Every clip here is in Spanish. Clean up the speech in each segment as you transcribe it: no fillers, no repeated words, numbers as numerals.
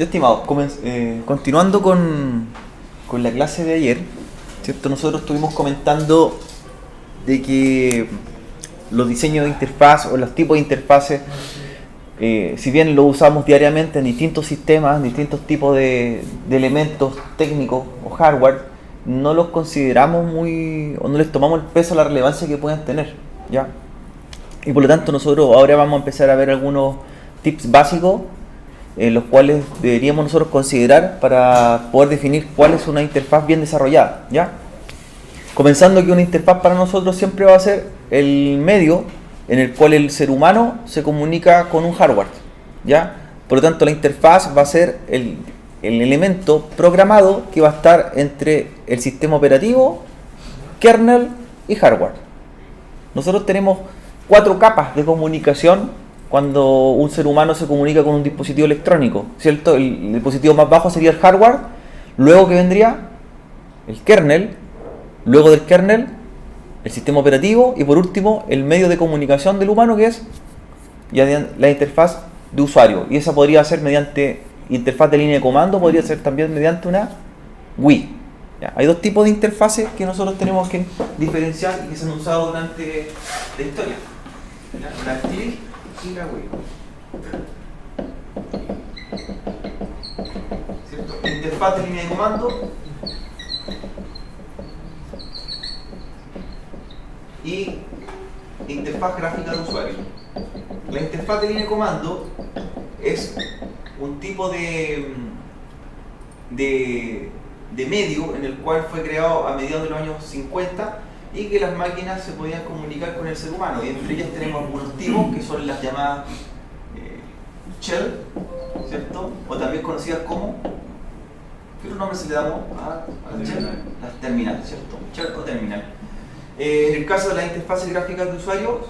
Estimados, continuando con la clase de ayer, ¿cierto? Nosotros estuvimos comentando de que los diseños de interfaz o los tipos de interfaces, si bien lo usamos diariamente en distintos sistemas, en distintos tipos de elementos técnicos o hardware, no los consideramos o no les tomamos el peso, la relevancia que pueden tener, ¿ya? Y por lo tanto nosotros ahora vamos a empezar a ver algunos tips básicos los cuales deberíamos nosotros considerar para poder definir cuál es una interfaz bien desarrollada, ¿ya? Comenzando que una interfaz para nosotros siempre va a ser el medio en el cual el ser humano se comunica con un hardware, ¿ya? Por lo tanto, la interfaz va a ser el elemento programado que va a estar entre el sistema operativo, kernel y hardware. Nosotros tenemos 4 capas de comunicación cuando un ser humano se comunica con un dispositivo electrónico, ¿cierto? El dispositivo más bajo sería el hardware, luego que vendría el kernel, luego del kernel el sistema operativo y por último el medio de comunicación del humano, que es ya la interfaz de usuario, y esa podría ser mediante interfaz de línea de comando, podría ser también mediante una GUI. ¿Ya? Hay 2 tipos de interfaces que nosotros tenemos que diferenciar y que se han usado durante la historia, ¿ya? La CLI y la GUI. ¿Cierto? Interfaz de línea de comando y interfaz gráfica de usuario. La interfaz de línea de comando es un tipo de medio en el cual fue creado a mediados de los años 50 y que las máquinas se podían comunicar con el ser humano, y entre ellas tenemos algunos tipos que son las llamadas shell, ¿cierto? O también conocidas como, ¿qué otro nombre se le damos a shell? Las terminales, ¿cierto? Shell o terminal. En el caso de las interfaces gráficas de usuario,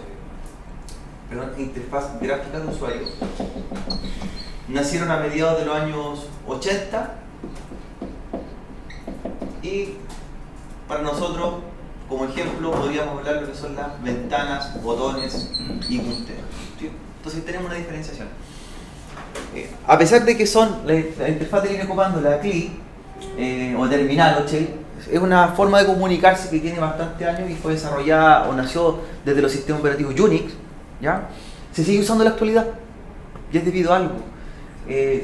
nacieron a mediados de los años 80 y para nosotros, como ejemplo, podríamos hablar de lo que son las ventanas, botones y punteros, ¿sí? Entonces tenemos una diferenciación. A pesar de que son la interfaz de línea de comando, la CLI o terminal o shell, es una forma de comunicarse que tiene bastantes años y fue desarrollada o nació desde los sistemas operativos Unix, ¿ya? Se sigue usando en la actualidad y es debido a algo.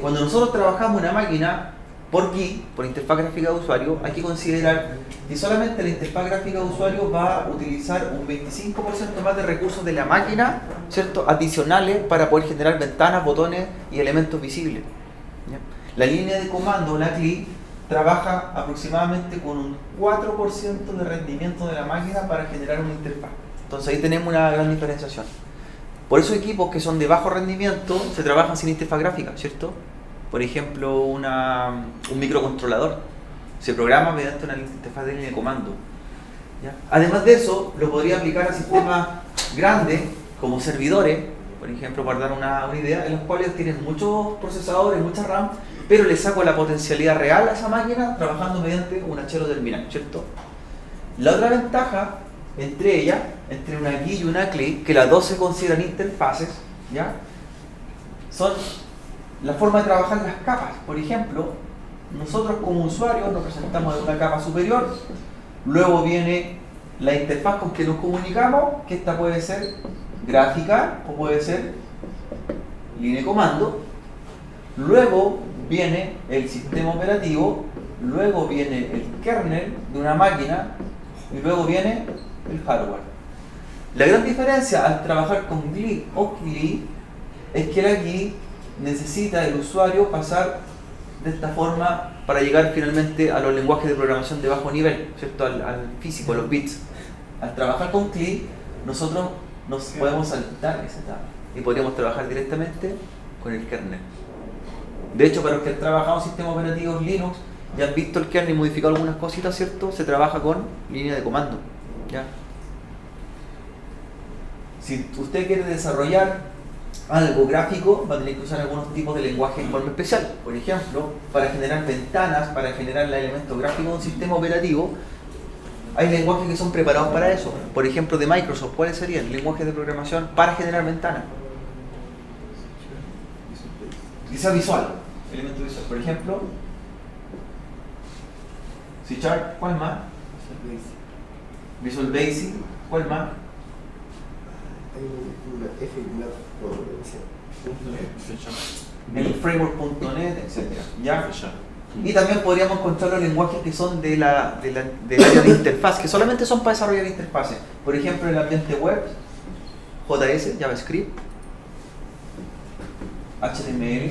Cuando nosotros trabajamos una máquina por GUI, por interfaz gráfica de usuario, hay que considerar que solamente la interfaz gráfica de usuario va a utilizar un 25% más de recursos de la máquina, ¿cierto?, adicionales para poder generar ventanas, botones y elementos visibles, ¿ya? La línea de comando, la CLI, trabaja aproximadamente con un 4% de rendimiento de la máquina para generar una interfaz. Entonces ahí tenemos una gran diferenciación. Por eso equipos que son de bajo rendimiento se trabajan sin interfaz gráfica, ¿cierto? Por ejemplo, un microcontrolador se programa mediante una interfaz de línea de comando, ¿ya? Además de eso, lo podría aplicar a sistemas grandes como servidores, por ejemplo, para dar una idea, en los cuales tienen muchos procesadores, mucha RAM, pero le saco la potencialidad real a esa máquina trabajando mediante un HL terminal, ¿cierto? La otra ventaja entre una GUI y una CLI, que las dos se consideran interfaces, ¿ya?, son la forma de trabajar las capas. Por ejemplo, nosotros como usuarios nos presentamos en una capa superior, luego viene la interfaz con que nos comunicamos, que esta puede ser gráfica o puede ser línea de comando, luego viene el sistema operativo, luego viene el kernel de una máquina y luego viene el hardware. La gran diferencia al trabajar con GUI o CLI es que la GUI necesita el usuario pasar de esta forma para llegar finalmente a los lenguajes de programación de bajo nivel, ¿cierto?, al físico, a los bits. Al trabajar con CLI, nosotros nos podemos saltar esa etapa y podríamos trabajar directamente con el kernel. De hecho, para los que han trabajado en sistemas operativos Linux y han visto el kernel y modificado algunas cositas, ¿cierto?, se trabaja con línea de comando, ¿ya? Si usted quiere desarrollar algo gráfico, va a tener que usar algunos tipos de lenguaje en forma especial. Por ejemplo, para generar ventanas, para generar los elementos gráficos de un sistema operativo, hay lenguajes que son preparados para eso. Por ejemplo, de Microsoft, ¿cuáles serían lenguajes de programación para generar ventanas? Que sea visual. elemento visual. Por ejemplo, C#, ¿cuál más? Visual Basic, ¿cuál más? Hay una F, El framework.net, etc. ¿Ya? Y también podríamos encontrar los lenguajes que son del área de interfaz, que solamente son para desarrollar interfaces. Por ejemplo, el ambiente web, JS, JavaScript, HTML,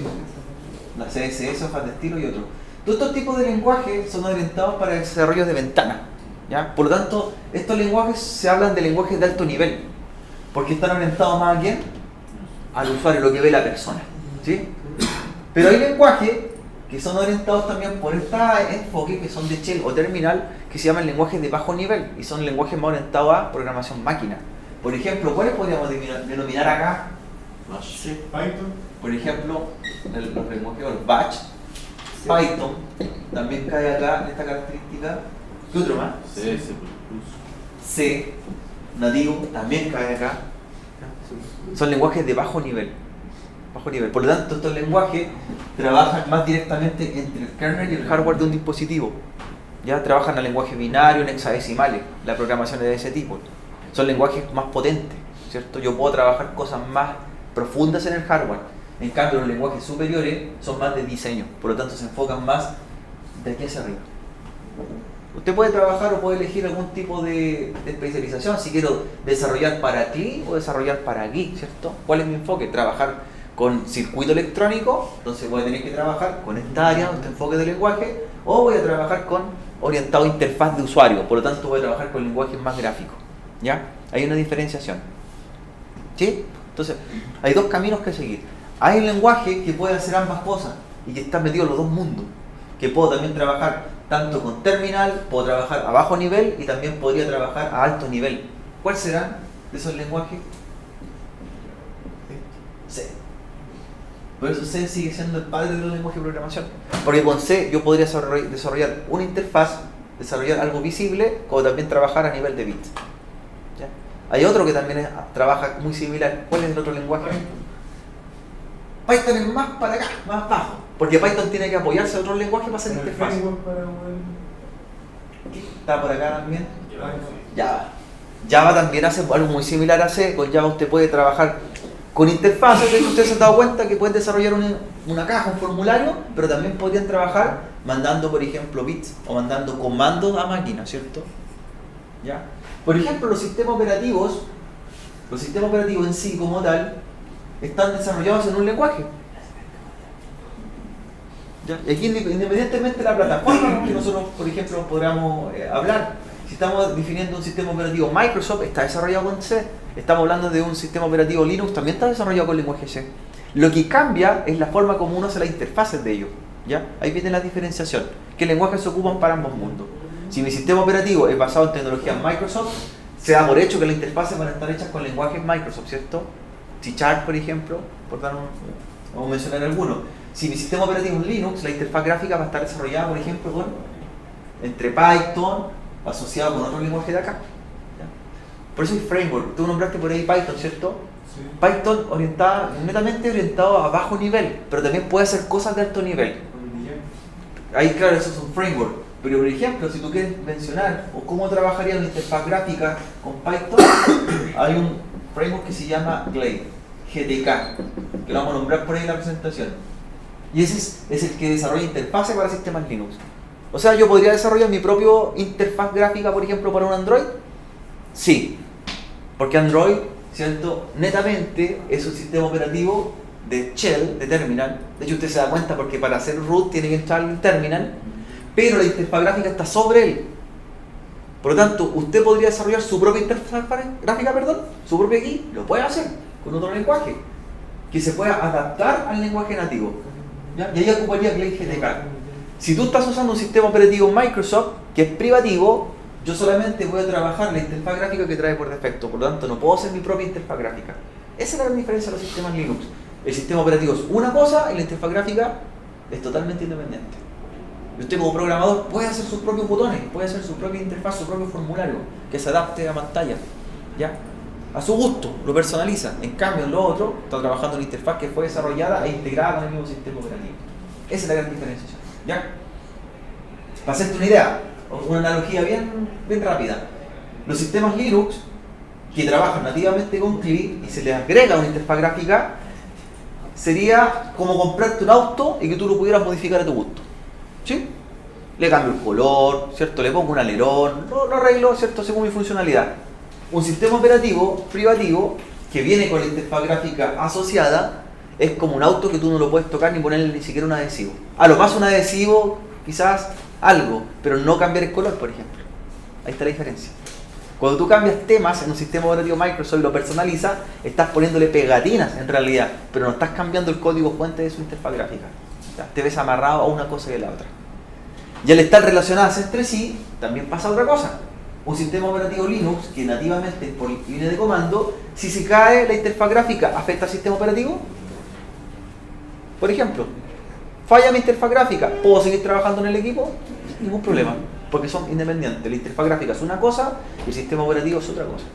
la CSS, hojas de estilo y otros. Todos estos tipos de lenguajes son orientados para el desarrollo de ventanas, ¿ya? Por lo tanto, estos lenguajes se hablan de lenguajes de alto nivel, porque están orientados más a quién? Al usuario, lo que ve la persona, ¿sí? Pero hay lenguajes que son orientados también por este enfoque, que son de shell o terminal, que se llaman lenguajes de bajo nivel, y son lenguajes más orientados a programación máquina. Por ejemplo, ¿cuáles podríamos denominar acá? Sí. Python. Por ejemplo, los lenguajes, los Bash, Python, también cae acá en esta característica. ¿Qué otro más? C, C, nativo, también cae acá. Son lenguajes de bajo nivel. Por lo tanto, estos lenguajes trabajan más directamente entre el kernel y el hardware de un dispositivo. Ya trabajan en lenguaje binario, en hexadecimales, la programación es de ese tipo. Son lenguajes más potentes, ¿cierto? Yo puedo trabajar cosas más profundas en el hardware. En cambio, los lenguajes superiores son más de diseño, por lo tanto se enfocan más de aquí hacia arriba. Usted puede trabajar o puede elegir algún tipo de especialización, si quiero desarrollar para CLI o desarrollar para GUI, ¿cierto? ¿Cuál es mi enfoque? Trabajar con circuito electrónico, entonces voy a tener que trabajar con esta área, este enfoque de lenguaje, o voy a trabajar con orientado a interfaz de usuario, por lo tanto voy a trabajar con lenguajes más gráficos, ¿ya? Hay una diferenciación, ¿sí? Entonces, hay dos caminos que seguir. Hay un lenguaje que puede hacer ambas cosas y que está metido en los dos mundos, que puedo también trabajar tanto con terminal, puedo trabajar a bajo nivel y también podría trabajar a alto nivel. ¿Cuál será de esos lenguajes? C. Por eso C sigue siendo el padre de los lenguajes de programación. Porque con C yo podría desarrollar una interfaz, desarrollar algo visible, como también trabajar a nivel de bits. ¿Ya? Hay otro que también trabaja muy similar. ¿Cuál es el otro lenguaje? Python es más para acá, más bajo. Porque Python tiene que apoyarse a otros lenguajes para hacer interfaz. ¿Está por acá también? Java. Java también hace algo muy similar a C. Con Java usted puede trabajar con interfaces. Ustedes se han dado cuenta que pueden desarrollar una caja, un formulario, pero también podrían trabajar mandando, por ejemplo, bits o mandando comandos a máquina, ¿cierto? ¿Ya? Por ejemplo, los sistemas operativos en sí como tal, están desarrollados en un lenguaje. ¿Ya? Y aquí, independientemente de la plataforma que nosotros, por ejemplo, podamos hablar, si estamos definiendo un sistema operativo Microsoft, está desarrollado con C. Estamos hablando de un sistema operativo Linux, también está desarrollado con lenguaje C. Lo que cambia es la forma como uno hace las interfaces de ellos, ¿ya? Ahí viene la diferenciación. ¿Qué lenguajes se ocupan para ambos mundos? Si mi sistema operativo es basado en tecnología Microsoft, se da por hecho que las interfaces van a estar hechas con lenguajes Microsoft, ¿cierto? C#, por ejemplo, por dar vamos a mencionar algunos. Si mi sistema operativo es Linux, la interfaz gráfica va a estar desarrollada, por ejemplo, entre Python, asociado con otro lenguaje de acá. ¿Ya? Por eso hay framework. Tú nombraste por ahí Python, ¿cierto? Sí. Python netamente orientado a bajo nivel, pero también puede hacer cosas de alto nivel. Ahí, claro, eso es un framework. Pero, por ejemplo, si tú quieres mencionar o cómo trabajaría una interfaz gráfica con Python, hay un framework que se llama Glade, GTK, que lo vamos a nombrar por ahí en la presentación. Y ese es el que desarrolla interfaces para sistemas Linux. O sea, ¿yo podría desarrollar mi propio interfaz gráfica, por ejemplo, para un Android? Sí, porque Android, ¿cierto? Netamente es un sistema operativo de shell, de terminal. De hecho, usted se da cuenta porque para hacer root tiene que entrar en el terminal, pero la interfaz gráfica está sobre él. Por lo tanto, usted podría desarrollar su propia interfaz gráfica, su propia GUI, lo puede hacer con otro lenguaje que se pueda adaptar al lenguaje nativo. ¿Ya? Y ahí ocuparía Glade GTK. Si tú estás usando un sistema operativo Microsoft que es privativo, yo solamente voy a trabajar la interfaz gráfica que trae por defecto, por lo tanto no puedo hacer mi propia interfaz gráfica. Esa es la gran diferencia de los sistemas Linux. El sistema operativo es una cosa y la interfaz gráfica es totalmente independiente. Y usted como programador puede hacer sus propios botones, puede hacer su propia interfaz, su propio formulario que se adapte a pantalla, ¿ya? A su gusto, lo personaliza. En cambio, en lo otro, está trabajando en una interfaz que fue desarrollada e integrada con el mismo sistema operativo. Esa es la gran diferenciación. ¿Ya? Para hacerte una idea, una analogía bien rápida. Los sistemas Linux que trabajan nativamente con CLI y se les agrega una interfaz gráfica sería como comprarte un auto y que tú lo pudieras modificar a tu gusto. ¿Sí? Le cambio el color, ¿cierto? Le pongo un alerón, lo arreglo, ¿cierto? Según mi funcionalidad. Un sistema operativo privativo que viene con la interfaz gráfica asociada es como un auto que tú no lo puedes tocar ni ponerle ni siquiera un adhesivo. A lo más un adhesivo, quizás algo, pero no cambiar el color, por ejemplo. Ahí está la diferencia. Cuando tú cambias temas en un sistema operativo Microsoft y lo personalizas, estás poniéndole pegatinas en realidad, pero no estás cambiando el código fuente de su interfaz gráfica. O sea, te ves amarrado a una cosa y a la otra. Y al estar relacionadas entre sí, también pasa otra cosa. Un sistema operativo Linux que nativamente es por línea de comando, si se cae la interfaz gráfica, ¿afecta al sistema operativo? Por ejemplo, falla mi interfaz gráfica, ¿puedo seguir trabajando en el equipo? Ningún problema, porque son independientes. La interfaz gráfica es una cosa y el sistema operativo es otra cosa.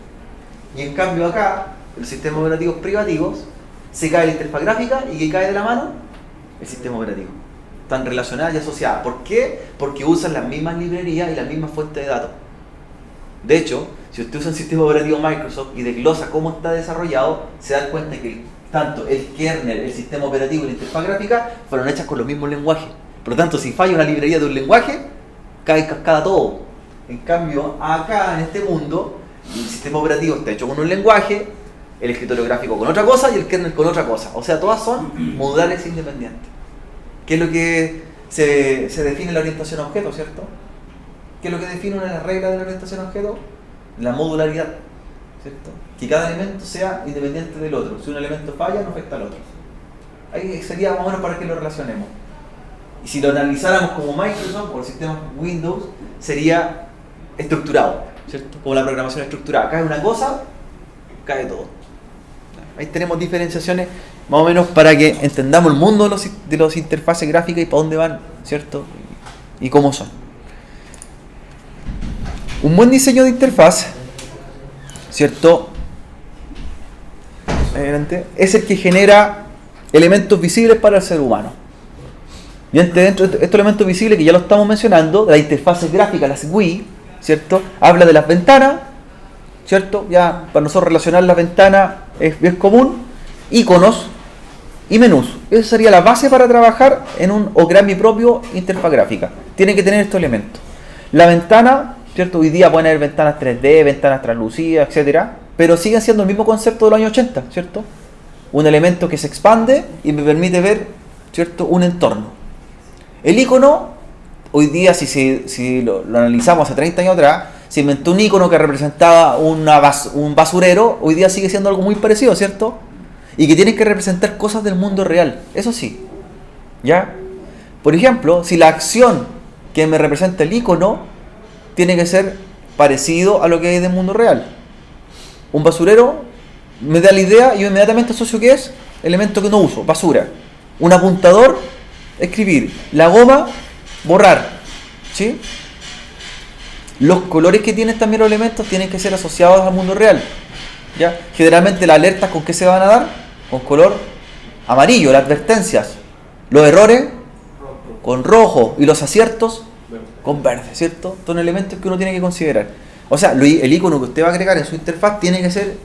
Y en cambio acá, en los sistemas operativos privativos, se cae la interfaz gráfica y ¿qué cae de la mano? El sistema operativo. Están relacionadas y asociadas. ¿Por qué? Porque usan las mismas librerías y las mismas fuentes de datos. De hecho, si usted usa un sistema operativo Microsoft y desglosa cómo está desarrollado, se da cuenta que tanto el kernel, el sistema operativo y la interfaz gráfica fueron hechas con los mismos lenguajes. Por lo tanto, si falla una librería de un lenguaje, cae en cascada todo. En cambio, acá en este mundo, el sistema operativo está hecho con un lenguaje, el escritorio gráfico con otra cosa y el kernel con otra cosa. O sea, todas son modulares independientes. ¿Qué es lo que se define en la orientación a objeto, cierto? ¿Qué es lo que define una de las reglas de la orientación a objeto? La modularidad, ¿cierto? Que cada elemento sea independiente del otro. Si un elemento falla, no afecta al otro. Ahí sería más o menos para que lo relacionemos. Y si lo analizáramos como Microsoft o el sistema Windows, sería estructurado, ¿cierto? Como la programación estructurada. Cae una cosa, cae todo. Ahí tenemos diferenciaciones más o menos para que entendamos el mundo de los interfaces gráficas y para dónde van, ¿cierto? Y cómo son. Un buen diseño de interfaz, ¿cierto? Adelante, es el que genera elementos visibles para el ser humano. Y dentro de estos elementos visibles que ya lo estamos mencionando, de las interfaces gráficas, las GUI, ¿cierto? Habla de las ventanas, ¿cierto? Ya para nosotros relacionar las ventanas es bien común, iconos y menús. Esa sería la base para trabajar o crear mi propio interfaz gráfica. Tiene que tener estos elementos. La ventana, ¿cierto? Hoy día pueden haber ventanas 3D, ventanas translúcidas, etcétera, pero siguen siendo el mismo concepto de los años 80, ¿cierto? Un elemento que se expande y me permite ver, ¿cierto? Un entorno. El icono, hoy día, si lo analizamos hace 30 años atrás, se inventó un icono que representaba un basurero, hoy día sigue siendo algo muy parecido, ¿cierto? Y que tiene que representar cosas del mundo real, eso sí, ¿ya? Por ejemplo, si la acción que me representa el icono tiene que ser parecido a lo que hay del mundo real. Un basurero me da la idea y yo inmediatamente asocio que es elemento que no uso, basura. Un apuntador, escribir. La goma, borrar. ¿Sí? Los colores que tienen también los elementos tienen que ser asociados al mundo real. ¿Ya? Generalmente las alertas, ¿con qué se van a dar? Con color amarillo, las advertencias. Los errores, con rojo. Y los aciertos, con verde, ¿cierto? Son elementos que uno tiene que considerar. O sea, el icono que usted va a agregar en su interfaz tiene que ser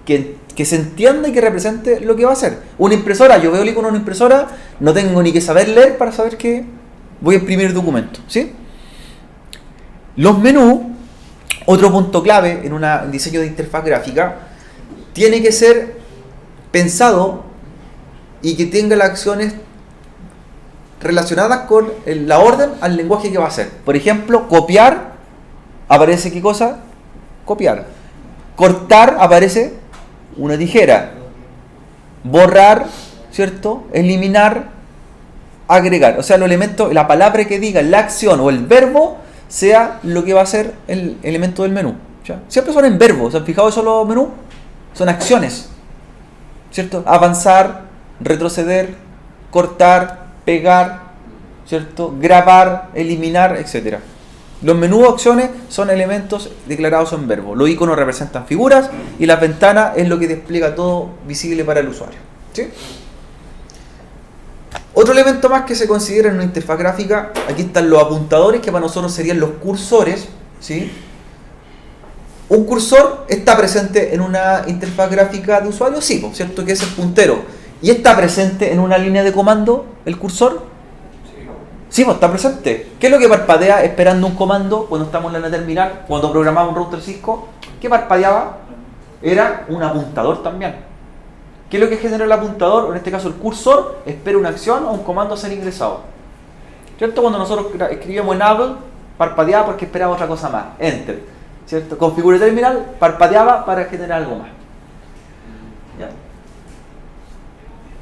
que se entienda y que represente lo que va a hacer. Una impresora, yo veo el icono de una impresora, no tengo ni que saber leer para saber que voy a imprimir el documento, ¿sí? Los menús, otro punto clave en un diseño de interfaz gráfica, tiene que ser pensado y que tenga las acciones relacionadas con la orden al lenguaje que va a hacer. Por ejemplo, copiar, aparece ¿qué cosa? Copiar. Cortar, aparece una tijera. Borrar, ¿cierto? Eliminar, agregar. O sea, los elementos, la palabra que diga, la acción o el verbo, sea lo que va a ser el elemento del menú. ¿Ya? Siempre son en verbos. ¿Se han fijado eso los menús? Son acciones, ¿cierto? Avanzar, retroceder, cortar, pegar, ¿cierto? Grabar, eliminar, etc. Los menús o acciones son elementos declarados en verbo. Los iconos representan figuras y las ventanas es lo que despliega todo visible para el usuario. ¿Sí? Otro elemento más que se considera en una interfaz gráfica, aquí están los apuntadores, que para nosotros serían los cursores, ¿sí? ¿Un cursor está presente en una interfaz gráfica de usuario? Sí, ¿cierto? Que es el puntero. ¿Y está presente en una línea de comando el cursor? Sí, está presente. ¿Qué es lo que parpadea esperando un comando cuando estamos en la terminal? Cuando programamos un router Cisco, ¿qué parpadeaba? Era un apuntador también. ¿Qué es lo que genera el apuntador? En este caso el cursor espera una acción o un comando a ser ingresado. ¿Cierto? Cuando nosotros escribíamos en Apple, parpadeaba porque esperaba otra cosa más. Enter. ¿Cierto? Configure terminal, parpadeaba para generar algo más. ¿Ya?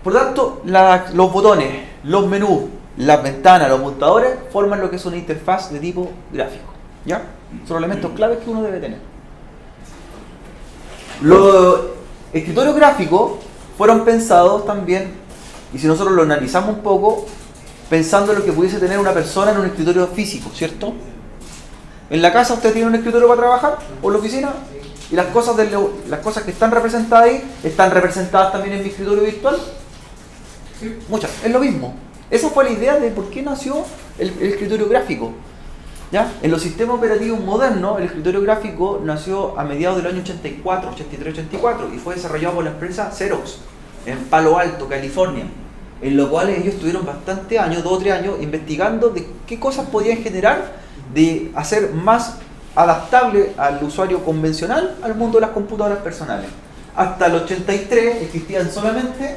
Por lo tanto, los botones, los menús, las ventanas, los apuntadores forman lo que es una interfaz de tipo gráfico. ¿Ya? Son elementos claves que uno debe tener. Los escritorios gráficos fueron pensados también, y si nosotros lo analizamos un poco, pensando en lo que pudiese tener una persona en un escritorio físico, ¿cierto? En la casa usted tiene un escritorio para trabajar, o en la oficina, y las cosas que están representadas ahí, ¿están representadas también en mi escritorio virtual? Sí. Muchas, es lo mismo. Esa fue la idea de por qué nació el escritorio gráfico. ¿Ya? En los sistemas operativos modernos, el escritorio gráfico nació a mediados del año 84, 83, 84 y fue desarrollado por la empresa Xerox en Palo Alto, California, en lo cual ellos estuvieron bastantes años, 2 o 3 años, investigando de qué cosas podían generar de hacer más adaptable al usuario convencional al mundo de las computadoras personales. Hasta el 83 existían solamente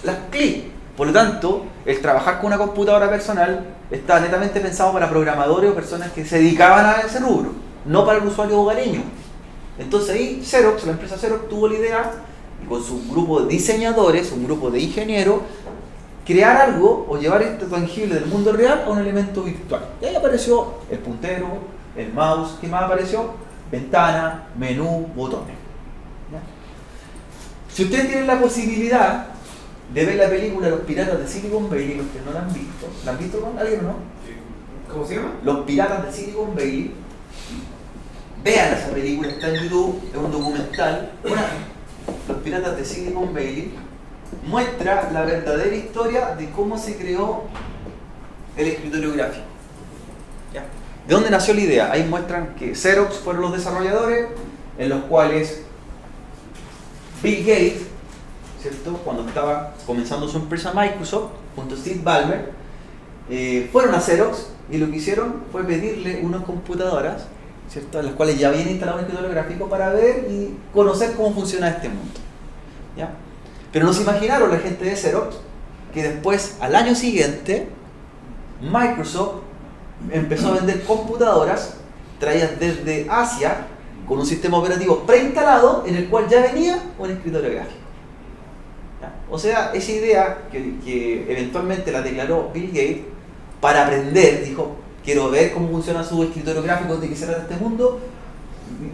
las CLI. Por lo tanto, el trabajar con una computadora personal estaba netamente pensado para programadores o personas que se dedicaban a ese rubro, no para el usuario hogareño. Entonces ahí Xerox, la empresa Xerox, tuvo la idea, y con su grupo de diseñadores, un grupo de ingenieros, crear algo o llevar esto tangible del mundo real a un elemento virtual. Y ahí apareció el puntero, el mouse. ¿Qué más apareció? Ventana, menú, botones. ¿Ya? Si ustedes tienen la posibilidad de ver la película Los Piratas de Silicon Valley, los que no la han visto. ¿La han visto con alguien o no? ¿Cómo se llama? Los Piratas de Silicon Valley. Vean esa película, está en YouTube, es un documental. Los Piratas de Silicon Valley muestra la verdadera historia de cómo se creó el escritorio gráfico. ¿Ya? ¿De dónde nació la idea? Ahí muestran que Xerox fueron los desarrolladores, en los cuales Bill Gates, ¿cierto? Cuando estaba comenzando su empresa Microsoft, junto a Steve Ballmer, fueron a Xerox y lo que hicieron fue pedirle unas computadoras, ¿cierto? En las cuales ya habían instalado un escritorio gráfico para ver y conocer cómo funciona este mundo. ¿Ya? Pero no se imaginaron la gente de Xerox que después, al año siguiente, Microsoft empezó a vender computadoras traídas desde Asia con un sistema operativo preinstalado en el cual ya venía un escritorio gráfico. ¿Ya? O sea, esa idea que eventualmente la declaró Bill Gates para aprender, dijo, quiero ver cómo funciona su escritorio gráfico de que se trata este mundo,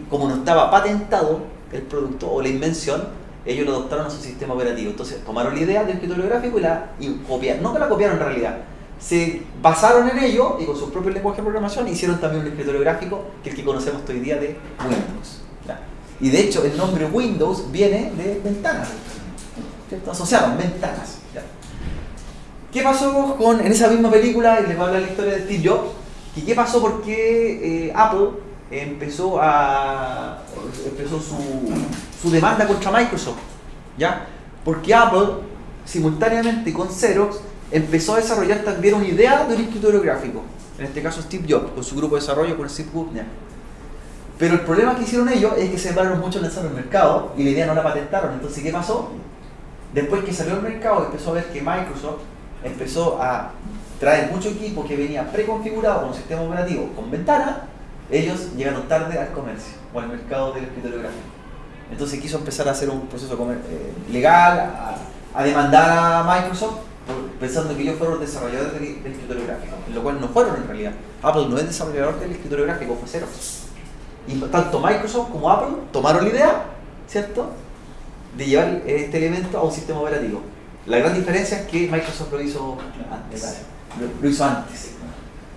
como no estaba patentado el producto o la invención, ellos lo adoptaron a su sistema operativo. Entonces tomaron la idea del escritorio gráfico y copiaron, no que la copiaron en realidad, se basaron en ello y con sus propios lenguajes de programación hicieron también un escritorio gráfico que es el que conocemos hoy día de Windows. ¿Ya? Y de hecho el nombre Windows viene de ventanas, ¿cierto? Asociaron ventanas. ¿Ya? ¿Qué pasó en esa misma película? Y les voy a hablar la historia de Steve Jobs. ¿Qué pasó? Porque Apple empezó su demanda contra Microsoft, ¿ya? Porque Apple, simultáneamente con Xerox, empezó a desarrollar también una idea de un escritorio gráfico. En este caso Steve Jobs, con su grupo de desarrollo, con Steve Wozniak. Pero el problema que hicieron ellos es que se demoraron mucho en lanzar al mercado y la idea no la patentaron. Entonces, ¿qué pasó? Después que salió al mercado, empezó a ver que Microsoft empezó a traer mucho equipo que venía preconfigurado con un sistema operativo con ventana. Ellos llegaron tarde al comercio o al mercado del escritorio gráfico. Entonces quiso empezar a hacer un proceso legal, a demandar a Microsoft, pensando que ellos fueron los desarrolladores del escritorio gráfico, en lo cual no fueron en realidad. Apple no es desarrollador del escritorio gráfico, fue Xerox. Y tanto Microsoft como Apple tomaron la idea, ¿cierto?, de llevar este elemento a un sistema operativo. La gran diferencia es que Microsoft lo hizo antes. Lo hizo antes.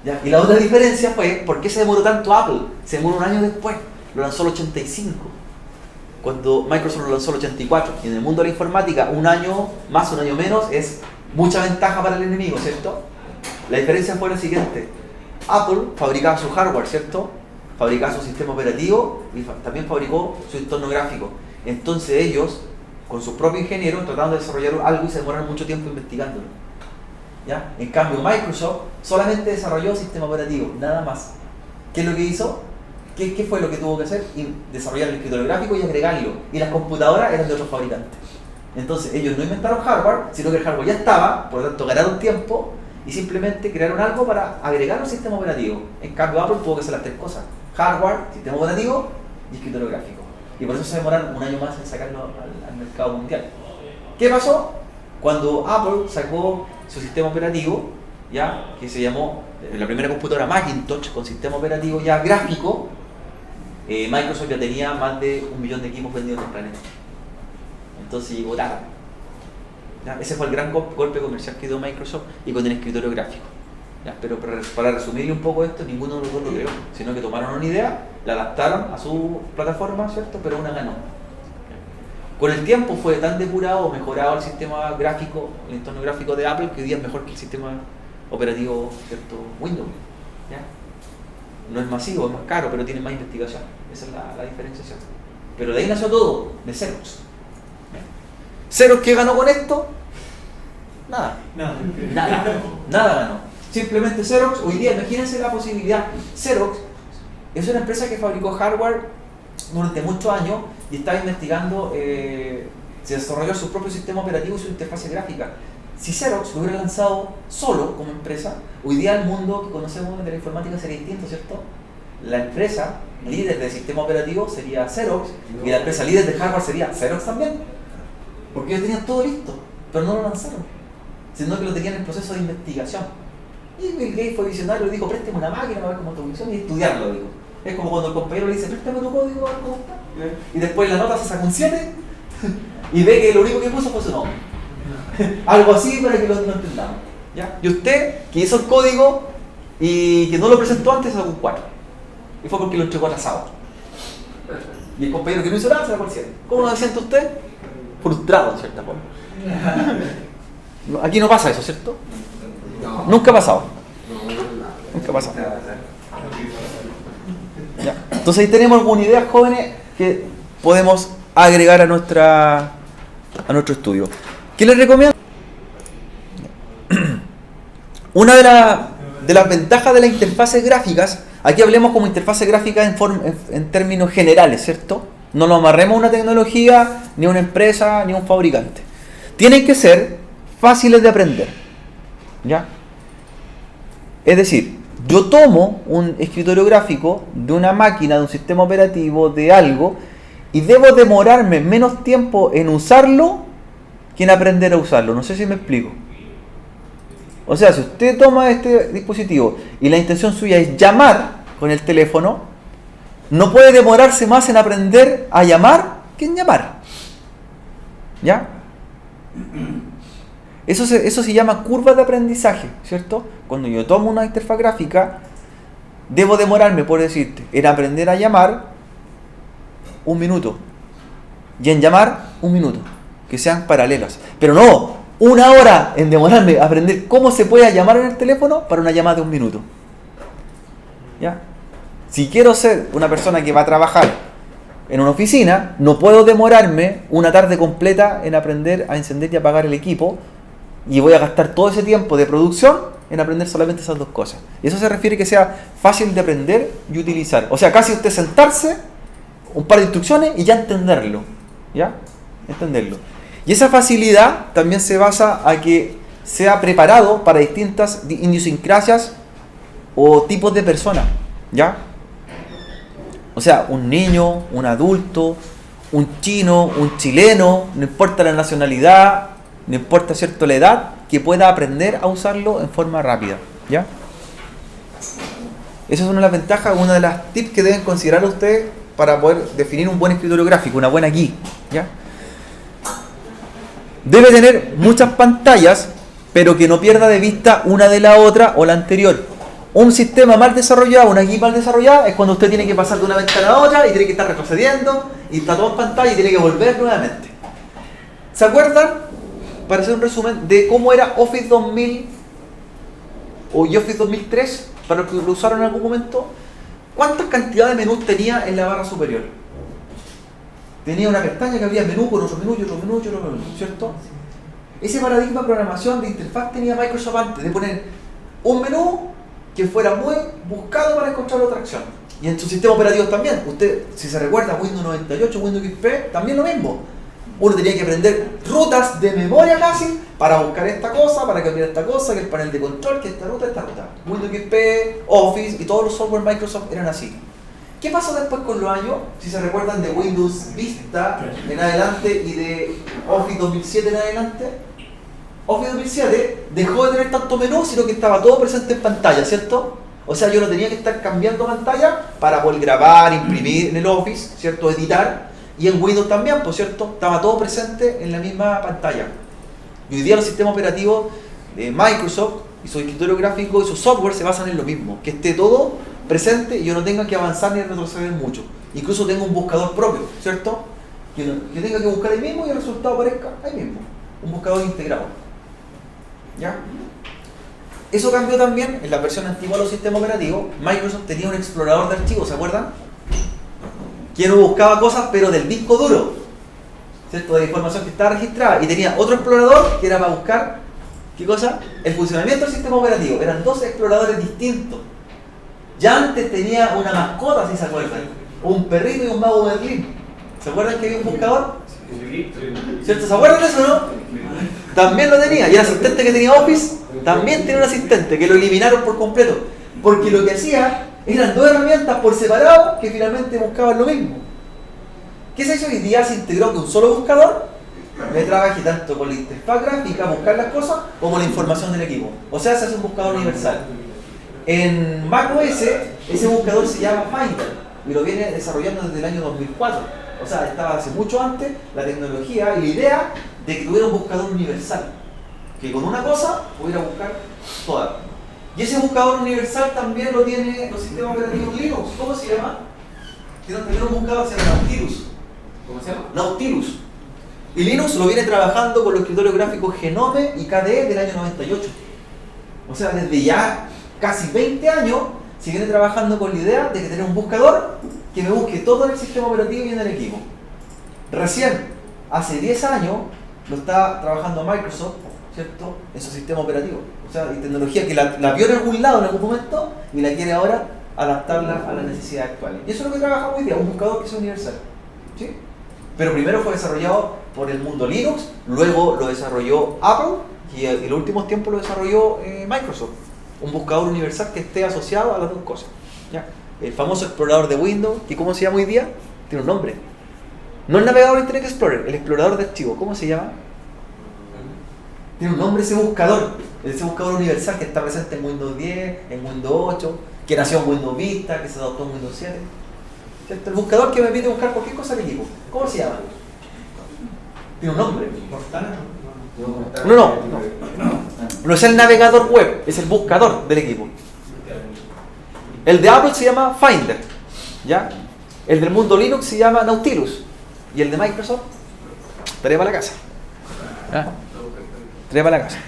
¿Ya? Y la otra diferencia fue, ¿por qué se demoró tanto Apple? Se demoró un año después, lo lanzó el 85, cuando Microsoft lo lanzó el 84. Y en el mundo de la informática, un año más, un año menos es mucha ventaja para el enemigo, ¿cierto? La diferencia fue la siguiente. Apple fabricaba su hardware, ¿cierto? Fabricaba su sistema operativo y también fabricó su entorno gráfico. Entonces ellos, con sus propios ingenieros, trataron de desarrollar algo y se demoraron mucho tiempo investigándolo. ¿Ya? En cambio, Microsoft solamente desarrolló sistema operativo, nada más. ¿Qué es lo que hizo? ¿Qué fue lo que tuvo que hacer? Y desarrollar el escritorio gráfico y agregarlo. Y las computadoras eran de otros fabricantes. Entonces ellos no inventaron hardware, sino que el hardware ya estaba, por lo tanto ganaron tiempo y simplemente crearon algo para agregar un sistema operativo. En cambio, Apple tuvo que hacer las tres cosas: hardware, sistema operativo y escritorio gráfico. Y por eso se demoraron un año más en sacarlo al mercado mundial. ¿Qué pasó? Cuando Apple sacó su sistema operativo, ya, que se llamó la primera computadora Macintosh con sistema operativo ya gráfico, Microsoft ya tenía más de 1 millón de equipos vendidos en el planeta. Entonces llegó tarde. ¿Ya? Ese fue el gran golpe comercial que dio Microsoft y con el escritorio gráfico. ¿Ya? Pero para resumirle un poco esto, ninguno de los dos lo creó, sino que tomaron una idea, la adaptaron a su plataforma, ¿cierto? Pero una ganó. Con el tiempo fue tan depurado o mejorado el sistema gráfico, el entorno gráfico de Apple, que hoy día es mejor que el sistema operativo, ¿cierto? Windows. ¿Ya? No es masivo, es más caro, pero tiene más investigación. Esa es la diferenciación. Pero de ahí nació todo, de Xerox. ¿Xerox qué ganó con esto? Nada. Nada ganó. Simplemente Xerox, hoy día, imagínense la posibilidad. Xerox es una empresa que fabricó hardware durante muchos años y estaba investigando, se desarrolló su propio sistema operativo y su interfaz gráfica. Si Xerox lo hubiera lanzado solo como empresa, hoy día el mundo que conocemos de la informática sería distinto, ¿cierto? La empresa líder del sistema operativo sería Xerox y la empresa líder de hardware sería Xerox también, porque ellos tenían todo listo, pero no lo lanzaron, sino que lo tenían en proceso de investigación. Y Bill Gates fue visionario y dijo: présteme una máquina para ver cómo funciona y estudiarlo, digo. Es como cuando el compañero le dice: préstame tu código, a ver cómo está. Y después la nota se saca un 7 y ve que lo único que puso fue su nombre. Algo así para que lo entendamos. ¿Ya? Y usted, que hizo el código y que no lo presentó antes, se sacó un 4. Y fue porque lo entregó atrasado. Y el compañero que no hizo nada se sacó el 7. ¿Cómo se siente usted? Frustrado, en cierta forma. Aquí no pasa eso, ¿cierto? No. Nunca ha pasado. No. Nunca ha pasado. Ya. Entonces ahí tenemos algunas ideas, jóvenes, que podemos agregar a nuestro estudio. ¿Qué les recomiendo? Una de las ventajas de las interfaces gráficas, aquí hablemos como interfaces gráficas en términos generales, ¿cierto? No lo amarremos a una tecnología, ni a una empresa, ni a un fabricante. Tienen que ser fáciles de aprender, ¿ya? Es decir, yo tomo un escritorio gráfico de una máquina, de un sistema operativo, de algo, y debo demorarme menos tiempo en usarlo que en aprender a usarlo. No sé si me explico. O sea, si usted toma este dispositivo y la intención suya es llamar con el teléfono, no puede demorarse más en aprender a llamar que en llamar. ¿Ya? Eso se llama curva de aprendizaje, ¿cierto? Cuando yo tomo una interfaz gráfica, debo demorarme, por decirte, en aprender a llamar 1 minuto y en llamar 1 minuto, que sean paralelas. Pero no 1 hora en demorarme a aprender cómo se puede llamar en el teléfono para una llamada de 1 minuto. ¿Ya? Si quiero ser una persona que va a trabajar en una oficina, no puedo demorarme una tarde completa en aprender a encender y apagar el equipo, y voy a gastar todo ese tiempo de producción en aprender solamente esas dos cosas. Y eso se refiere a que sea fácil de aprender y utilizar. O sea, casi usted sentarse, un par de instrucciones y ya entenderlo. ¿Ya? Entenderlo. Y esa facilidad también se basa a que sea preparado para distintas idiosincrasias o tipos de personas. ¿Ya? O sea, un niño, un adulto, un chino, un chileno, no importa la nacionalidad, no importa, ¿cierto?, la edad, que pueda aprender a usarlo en forma rápida. ¿Ya? Esa es una de las ventajas, una de las tips que deben considerar ustedes para poder definir un buen escritorio gráfico, una buena guía. ¿Ya? Debe tener muchas pantallas, pero que no pierda de vista una de la otra o la anterior. Un sistema mal desarrollado, una guía mal desarrollada, es cuando usted tiene que pasar de una ventana a otra y tiene que estar retrocediendo y está todo en pantalla y tiene que volver nuevamente. ¿Se acuerdan? para hacer un resumen de cómo era Office 2000 o Office 2003, para los que lo usaron en algún momento. ¿Cuántas cantidades de menús tenía en la barra superior? Tenía una pestaña que había menú con otro menú y otro menú y otro menú, ¿cierto? Ese paradigma de programación de interfaz tenía Microsoft antes de poner un menú que fuera muy buscado para encontrar otra acción. Y en sus sistemas operativos también. Usted, si se recuerda, Windows 98, Windows XP, también lo mismo. Uno tenía que aprender rutas de memoria casi para buscar esta cosa, para cambiar esta cosa, que el panel de control, que esta ruta, esta ruta. Windows XP, Office y todos los software Microsoft eran así. ¿Qué pasó después con los años? Si se recuerdan de Windows Vista en adelante y de Office 2007 en adelante, Office 2007 dejó de tener tanto menú, sino que estaba todo presente en pantalla, ¿cierto? O sea, yo no tenía que estar cambiando pantalla para poder grabar, imprimir en el Office, ¿cierto? Editar. Y en Windows también, por cierto, estaba todo presente en la misma pantalla. Y hoy día los sistemas operativos de Microsoft y su escritorio gráfico y su software se basan en lo mismo, que esté todo presente y yo no tenga que avanzar ni retroceder mucho. Incluso tengo un buscador propio, ¿cierto? Que tenga que buscar ahí mismo y el resultado aparezca ahí mismo. Un buscador integrado. ¿Ya? Eso cambió también en la versión antigua de los sistemas operativos. Microsoft tenía un explorador de archivos, ¿se acuerdan? Que no buscaba cosas, pero del disco duro, ¿cierto? De información que estaba registrada. Y tenía otro explorador que era para buscar, ¿qué cosa? El funcionamiento del sistema operativo. Eran dos exploradores distintos. Ya antes tenía una mascota, si se acuerdan. Un perrito y un mago Merlín. ¿Se acuerdan que había un buscador? ¿Cierto? ¿Se acuerdan de eso, no? También lo tenía. Y el asistente que tenía Office también tenía un asistente que lo eliminaron por completo. Porque lo que hacía eran dos herramientas por separado que finalmente buscaban lo mismo. ¿Qué se hizo hoy día? Se integró con un solo buscador. Me trabajé tanto con la interfaz gráfica, buscar las cosas, como la información del equipo. O sea, se hace un buscador universal. En macOS, ese buscador se llama Finder y lo viene desarrollando desde el año 2004. O sea, estaba hace mucho antes la tecnología y la idea de que tuviera un buscador universal, que con una cosa pudiera buscar todas. Y ese buscador universal también lo tiene los sistemas operativos Linux. ¿Cómo se llama? Tiene también un buscador que se llama Nautilus. ¿Cómo se llama? Nautilus. Y Linux lo viene trabajando con los escritorios gráficos Genome y KDE del año 98. O sea, desde ya casi 20 años se viene trabajando con la idea de que tener un buscador que me busque todo en el sistema operativo y en el equipo. Recién, hace 10 años, lo está trabajando Microsoft, ¿cierto? En su sistema operativo. O sea, hay tecnología que la vio en algún lado en algún momento y la quiere ahora adaptarla a las necesidades actuales. Y eso es lo que trabajamos hoy día, un buscador que sea universal. ¿Sí? Pero primero fue desarrollado por el mundo Linux, luego lo desarrolló Apple y en los últimos tiempos lo desarrolló Microsoft. Un buscador universal que esté asociado a las dos cosas. ¿Ya? El famoso explorador de Windows, que ¿cómo se llama hoy día? Tiene un nombre. No el navegador Internet Explorer, el explorador de archivos, ¿cómo se llama? Tiene un nombre ese buscador universal que está presente en Windows 10, en Windows 8, que nació en Windows Vista, que se adoptó en Windows 7. ¿Cierto? El buscador que me permite buscar cualquier cosa del equipo. ¿Cómo se llama? Tiene un nombre. No es el navegador web, es el buscador del equipo. El de Apple se llama Finder, ¿ya? El del mundo Linux se llama Nautilus. Y el de Microsoft, tarea para la casa. ¿Ya? Tarea para la casa.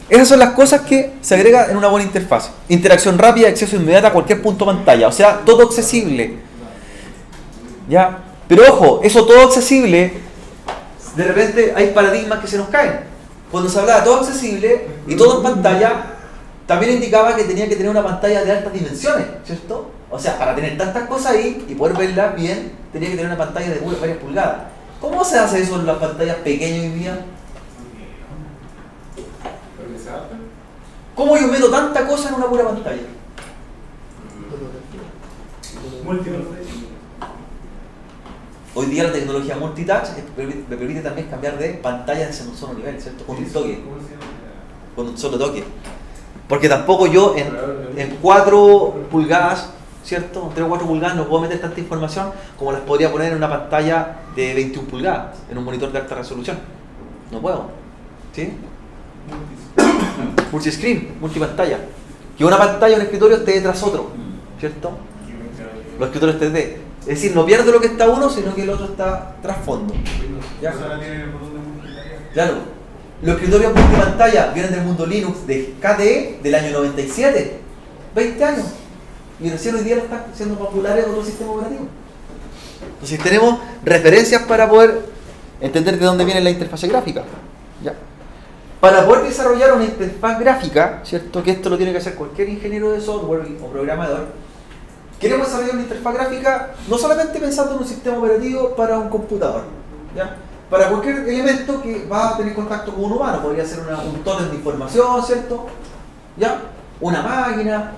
Esas son las cosas que se agrega en una buena interfaz. Interacción rápida, acceso inmediato a cualquier punto de pantalla. O sea, todo accesible. ¿Ya? Pero ojo, eso todo accesible, de repente hay paradigmas que se nos caen. Cuando se hablaba de todo accesible y todo en pantalla, también indicaba que tenía que tener una pantalla de altas dimensiones, ¿cierto? O sea, para tener tantas cosas ahí y poder verlas bien, tenía que tener una pantalla de varias pulgadas. ¿Cómo se hace eso en las pantallas pequeñas hoy día? ¿Cómo yo meto tanta cosa en una pura pantalla? Hoy día la tecnología multitouch me permite también cambiar de pantallas en un solo nivel, ¿cierto? Con un toque. Con un solo toque. Porque tampoco yo en 4 pulgadas, ¿cierto? En 3 o 4 pulgadas no puedo meter tanta información como las podría poner en una pantalla de 21 pulgadas, en un monitor de alta resolución. No puedo. ¿Sí? Multiscreen, multipantalla. Que una pantalla, un escritorio esté detrás otro, ¿cierto? Los escritorios 3D. Es decir, no pierdo lo que está uno, sino que el otro está trasfondo. ¿Ya? Claro. Los escritorios multipantalla vienen del mundo Linux de KDE del año 97, 20 años. Y recién hoy día lo están siendo populares en otro sistema operativo. Entonces tenemos referencias para poder entender de dónde viene la interfaz gráfica. ¿Ya? Para poder desarrollar una interfaz gráfica, ¿cierto? Que esto lo tiene que hacer cualquier ingeniero de software o programador. Queremos desarrollar una interfaz gráfica no solamente pensando en un sistema operativo para un computador, ¿ya? Para cualquier elemento que va a tener contacto con un humano, podría ser un tótem de información, ¿cierto? ¿Ya? Una máquina,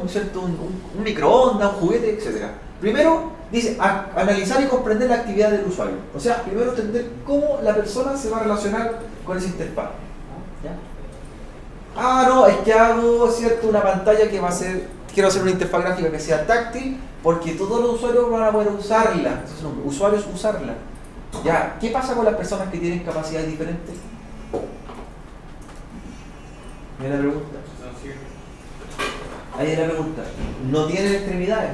¿cierto? un microondas, un juguete, etc. Primero, dice, analizar y comprender la actividad del usuario. O sea, primero entender cómo la persona se va a relacionar con esa interfaz. ¿Ya? Ah, no, es que hago, ¿cierto? Una pantalla que va a ser, quiero hacer una interfaz gráfica que sea táctil, porque todos los usuarios van a poder usarla. Usuarios usarla. Ya, ¿qué pasa con las personas que tienen capacidades diferentes? ¿Viene la pregunta? Ahí es la pregunta. No tienen extremidades.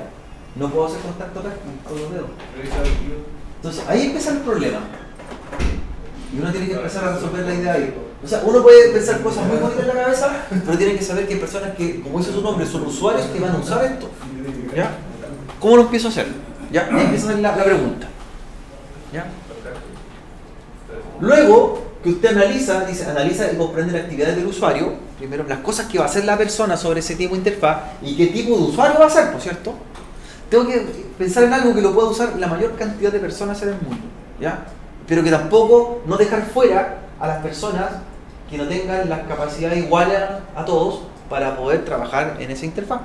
No puedo hacer contacto táctil con los dedos. Entonces, ahí empieza el problema. Y uno tiene que empezar a resolver la idea ahí. O sea, uno puede pensar cosas muy bonitas en la cabeza, pero tiene que saber que hay personas que, como dice su nombre, son usuarios que van a usar esto. ¿Ya? ¿Cómo lo empiezo a hacer? ¿Ya? Ahí empieza la pregunta. ¿Ya? Luego que usted analiza, dice, analiza y comprende las actividades del usuario, primero las cosas que va a hacer la persona sobre ese tipo de interfaz y qué tipo de usuario va a ser, ¿por cierto? Tengo que pensar en algo que lo pueda usar la mayor cantidad de personas en el mundo, ¿ya? Pero que tampoco no dejar fuera a las personas que no tengan las capacidades iguales a todos para poder trabajar en esa interfaz.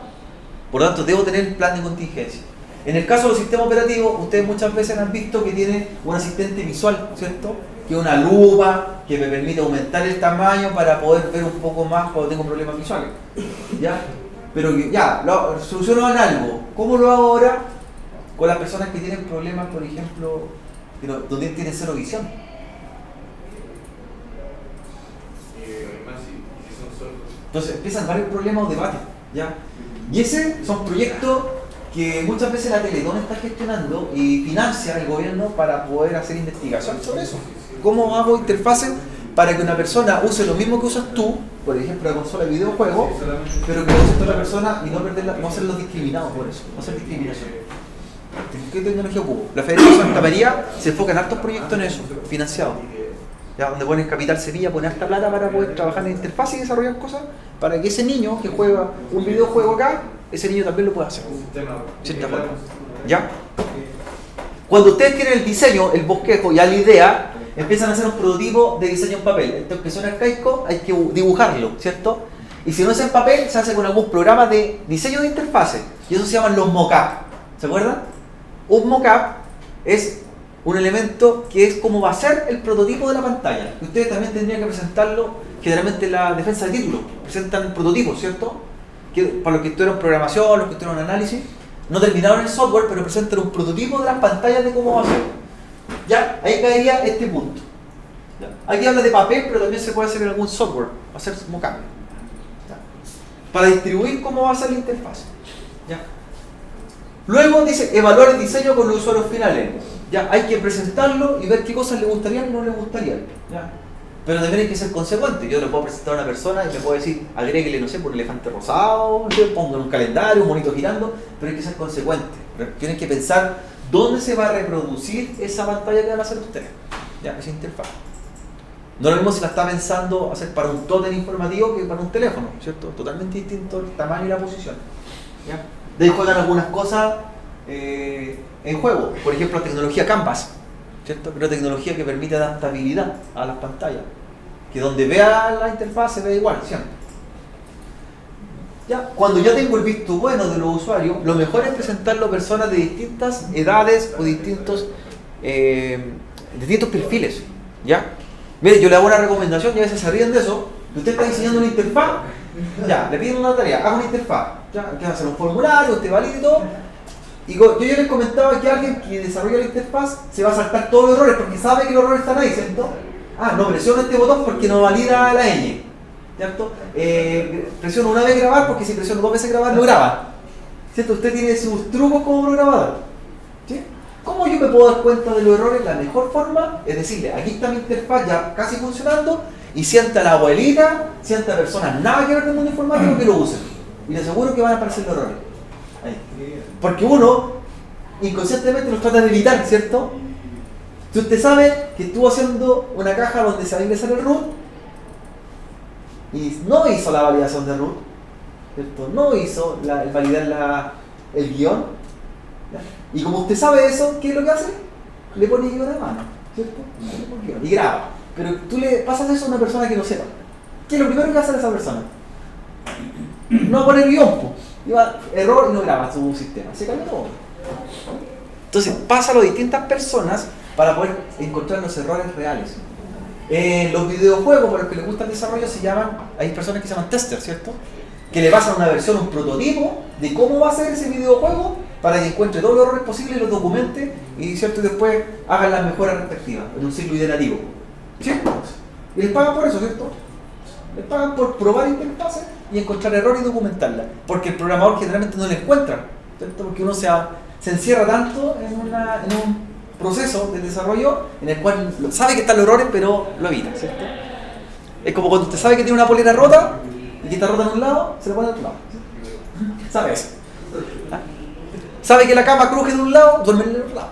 Por lo tanto, debo tener el plan de contingencia. En el caso de los sistemas operativos, ustedes muchas veces han visto que tiene un asistente visual, ¿cierto? Que es una lupa que me permite aumentar el tamaño para poder ver un poco más cuando tengo problemas visuales. ¿Ya? Pero que ya, soluciono en algo. ¿Cómo lo hago ahora con las personas que tienen problemas, por ejemplo, donde tienen cero visión? Entonces empiezan varios problemas o debates, ¿ya? Y ese son proyectos que muchas veces la Teletón está gestionando y financia el gobierno para poder hacer investigación sobre eso. ¿Cómo hago interfaces para que una persona use lo mismo que usas tú, por ejemplo, la consola de videojuegos, pero que lo use otra persona y no ser los discriminados por eso, no ser discriminación? ¿Qué tecnología ocupo? La Federación Santa María se enfoca en hartos proyectos en eso, financiados. Ya, donde ponen capital semilla, ponen harta plata para poder trabajar en interfaz y desarrollar cosas para que ese niño que juega un videojuego acá, ese niño también lo pueda hacer. ¿Ya? Cuando ustedes tienen el diseño, el bosquejo y ya la idea, empiezan a hacer un prototipo de diseño en papel. Entonces, que suena arcaico, hay que dibujarlo, ¿cierto? Y si no es en papel, se hace con algún programa de diseño de interfaces. Y eso se llaman los mock-up. ¿Se acuerdan? Un mock-up es un elemento que es como va a ser el prototipo de la pantalla. Ustedes también tendrían que presentarlo, generalmente en la defensa de título. Presentan prototipos, ¿cierto? Que para los que estudiaron programación, los que estudiaron análisis, no terminaron el software, pero presentan un prototipo de las pantallas de cómo va a ser. Ya, ahí caería este punto. ¿Ya? Aquí habla de papel, pero también se puede hacer en algún software, hacer mock-up. Para distribuir cómo va a ser la interfaz. ¿Ya? Luego dice, evaluar el diseño con los usuarios finales. Ya, hay que presentarlo y ver qué cosas le gustarían y no le gustarían. ¿Ya? Pero también hay que ser consecuente. Yo le puedo presentar a una persona y me puedo decir, agréguele, no sé, un elefante rosado, ponga un calendario, un monito girando, pero hay que ser consecuente. Tienen que pensar dónde se va a reproducir esa pantalla que van a hacer ustedes. Ya, esa interfaz. No lo mismo si la está pensando hacer para un tótem informativo que para un teléfono, ¿cierto? Totalmente distinto el tamaño y la posición. ¿Ya? De ahí juegan algunas cosas en juego. Por ejemplo, la tecnología Canvas, ¿cierto? Una tecnología que permite adaptabilidad a las pantallas. Que donde vea la interfaz se ve igual, siempre. ¿Ya? Cuando yo tengo el visto bueno de los usuarios, lo mejor es presentarlo a personas de distintas edades o distintos perfiles. ¿Ya? Mire, yo le hago una recomendación y a veces se ríen de eso. Usted está diseñando una interfaz, ya, le piden una tarea, haga una interfaz, ya, que va a hacer un formulario, usted valida y todo. Y yo les comentaba que alguien que desarrolla la interfaz se va a saltar todos los errores porque sabe que los errores están ahí, ¿cierto? Ah, no presiono este botón porque no valida la ñ, ¿cierto? Presiono una vez grabar porque si presiono dos veces grabar no graba, ¿cierto? Usted tiene sus trucos como programador, ¿sí? ¿Cómo yo me puedo dar cuenta de los errores? La mejor forma es decirle, aquí está mi interfaz ya casi funcionando Y sienta a la abuelita, sienta a personas nada que ver del mundo informático que lo usen. Y le aseguro que van a aparecer los errores. Ahí. Porque uno inconscientemente los trata de evitar, ¿cierto? Si usted sabe que estuvo haciendo una caja donde se va a ingresar el root y no hizo la validación de root, ¿cierto? No hizo el validar el guión, ¿ya? Y como usted sabe eso, ¿qué es lo que hace? Le pone guión a mano, ¿cierto? Y graba. Pero tú le pasas eso a una persona que no sepa. ¿Qué es lo primero que hace esa persona? No pone guión, po. Error y no graba su sistema. Se cambia todo. Entonces, pásalo a distintas personas para poder encontrar los errores reales. Los videojuegos, para los que les gusta el desarrollo, hay personas que se llaman testers, ¿cierto? Que le pasan una versión, un prototipo de cómo va a ser ese videojuego para que encuentre todos los errores posibles y los documente y, ¿cierto? Y después hagan las mejoras respectivas en un ciclo iterativo. ¿Cierto? Y les pagan por eso, ¿cierto? Les pagan por probar interfaces y encontrar errores y documentarlas. Porque el programador generalmente no lo encuentra, ¿cierto? Porque uno se encierra tanto en un proceso de desarrollo en el cual sabe que están los errores, pero lo evita, ¿cierto? Es como cuando usted sabe que tiene una polera rota y que está rota en un lado, se la pone al otro lado. ¿Sí? ¿Sabe eso? ¿Ah? Sabe que la cama cruje de un lado, duerme en el otro lado.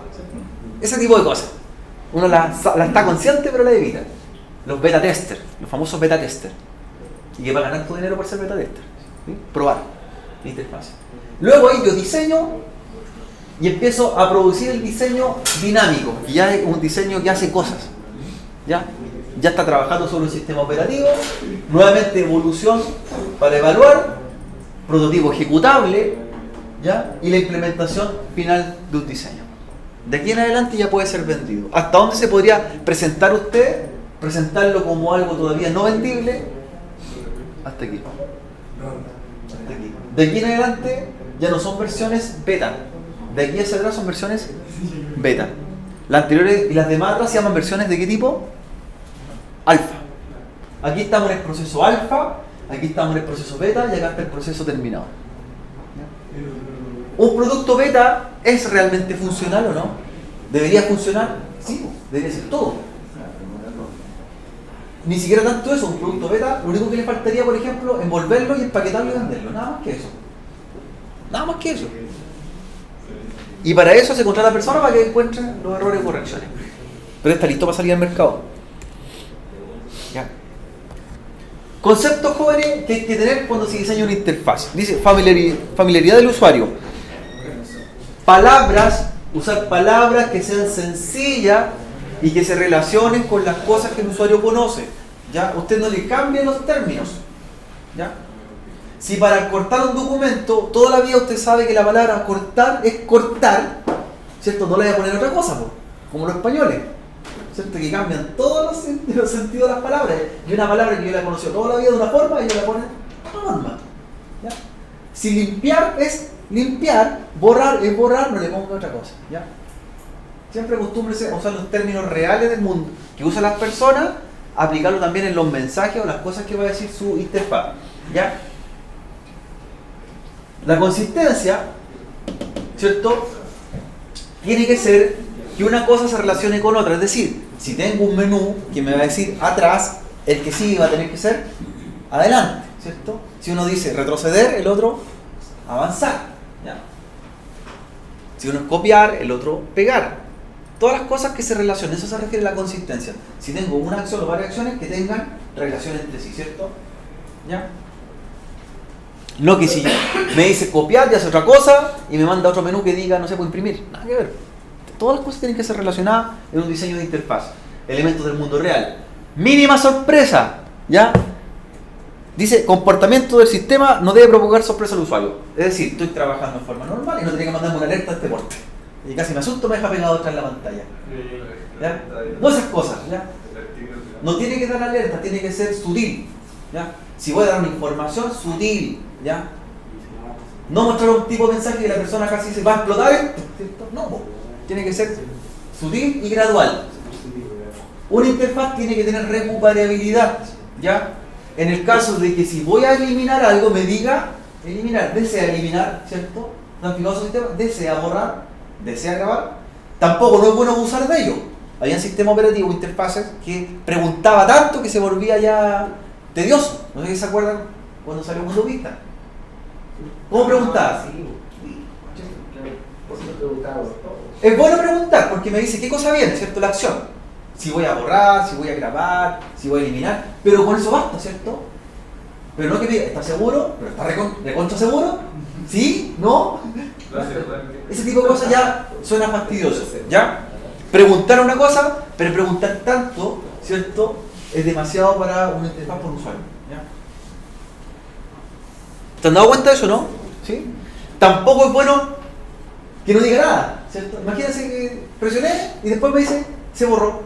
Ese tipo de cosas. Uno la está consciente, pero la evita. Los beta testers, los famosos beta testers. Y que pagan harto dinero por ser beta tester. ¿Sí? Probar la interfaz. Luego ahí yo diseño y empiezo a producir el diseño dinámico. Y ya es un diseño que hace cosas. Ya está trabajando sobre un sistema operativo. Nuevamente evolución para evaluar. Prototipo ejecutable. ¿Ya? Y la implementación final de un diseño. De aquí en adelante ya puede ser vendido. ¿Hasta dónde se podría presentar usted? Presentarlo como algo todavía no vendible. Hasta aquí. Hasta aquí. De aquí en adelante ya no son versiones beta. De aquí hacia atrás son versiones beta. Las anteriores y las demás atrás se llaman versiones ¿de qué tipo? Alfa. Aquí estamos en el proceso alfa, aquí estamos en el proceso beta y acá está el proceso terminado. ¿Un producto beta es realmente funcional o no? ¿Debería funcionar? Sí, debería ser todo. Ni siquiera tanto eso, un producto beta, lo único que le faltaría, por ejemplo, envolverlo y empaquetarlo y venderlo. Nada más que eso. Nada más que eso. Y para eso se contrata a personas para que encuentren los errores y correcciones. Pero está listo para salir al mercado. ¿Ya? Conceptos jóvenes que hay que tener cuando se diseña una interfaz. Dice familiaridad del usuario. Palabras, usar palabras que sean sencillas y que se relacionen con las cosas que el usuario conoce. ¿Ya? Usted no le cambie los términos. ¿Ya? Si para cortar un documento, toda la vida usted sabe que la palabra cortar es cortar, ¿cierto? No le voy a poner otra cosa, como los españoles, ¿cierto? Que cambian todos los sentidos de las palabras. Y una palabra que yo la conocí toda la vida de una forma, y ellos la ponen de otra forma. ¿Ya? Si limpiar es limpiar, borrar es borrar, no le pongo otra cosa. ¿Ya? Siempre acostúmbrese a usar los términos reales del mundo que usan las personas, aplicarlo también en los mensajes o las cosas que va a decir su interfaz. ¿Ya? La consistencia, ¿cierto? Tiene que ser que una cosa se relacione con otra. Es decir, si tengo un menú que me va a decir atrás, el que sigue va a tener que ser adelante, ¿cierto? Si uno dice retroceder, el otro avanzar. ¿Ya? Si uno es copiar, el otro pegar. Todas las cosas que se relacionen, eso se refiere a la consistencia. Si tengo una acción o varias acciones que tengan relación entre sí, ¿cierto? ¿Ya? No que si me dice copiar y hace otra cosa y me manda otro menú que diga, no sé, puedo imprimir. Nada que ver. Todas las cosas tienen que ser relacionadas en un diseño de interfaz. Elementos del mundo real. Mínima sorpresa. ¿Ya? Dice, comportamiento del sistema no debe provocar sorpresa al usuario. Es decir, estoy trabajando en forma normal y no tenía que mandarme una alerta a este porte. Y casi me asusto, me deja pegado atrás en la pantalla. ¿Ya? No esas cosas. ¿Ya? No tiene que dar alerta, tiene que ser sutil. ¿Ya? Si voy a dar una información sutil, ¿ya? No mostrar un tipo de mensaje que la persona casi dice, ¿va a explotar esto? No, tiene que ser sutil y gradual. Una interfaz tiene que tener recuperabilidad, ¿ya? En el caso de que si voy a eliminar algo, me diga eliminar, desea eliminar, ¿cierto? ¿No han fijado su sistema? Desea borrar, desea grabar. Tampoco no es bueno abusar de ello. Había sistemas operativos, interfaces, que preguntaba tanto que se volvía ya tedioso. No sé si se acuerdan cuando salió Mundo Vista. ¿Cómo preguntaba? Es bueno preguntar porque me dice qué cosa viene, ¿cierto? La acción. Si voy a borrar, si voy a grabar, si voy a eliminar. Pero con eso basta, ¿cierto? Pero no que me diga, ¿estás seguro? ¿Pero está recontra seguro? ¿Sí? ¿No? Ese tipo de cosas ya suena fastidioso, ¿ya? Preguntar una cosa, pero preguntar tanto, ¿cierto? Es demasiado para una interfaz por usuario, ¿ya? ¿Te han dado cuenta de eso, no? ¿Sí? Tampoco es bueno que no diga nada, ¿cierto? Imagínense que presioné y después me dice, se borró,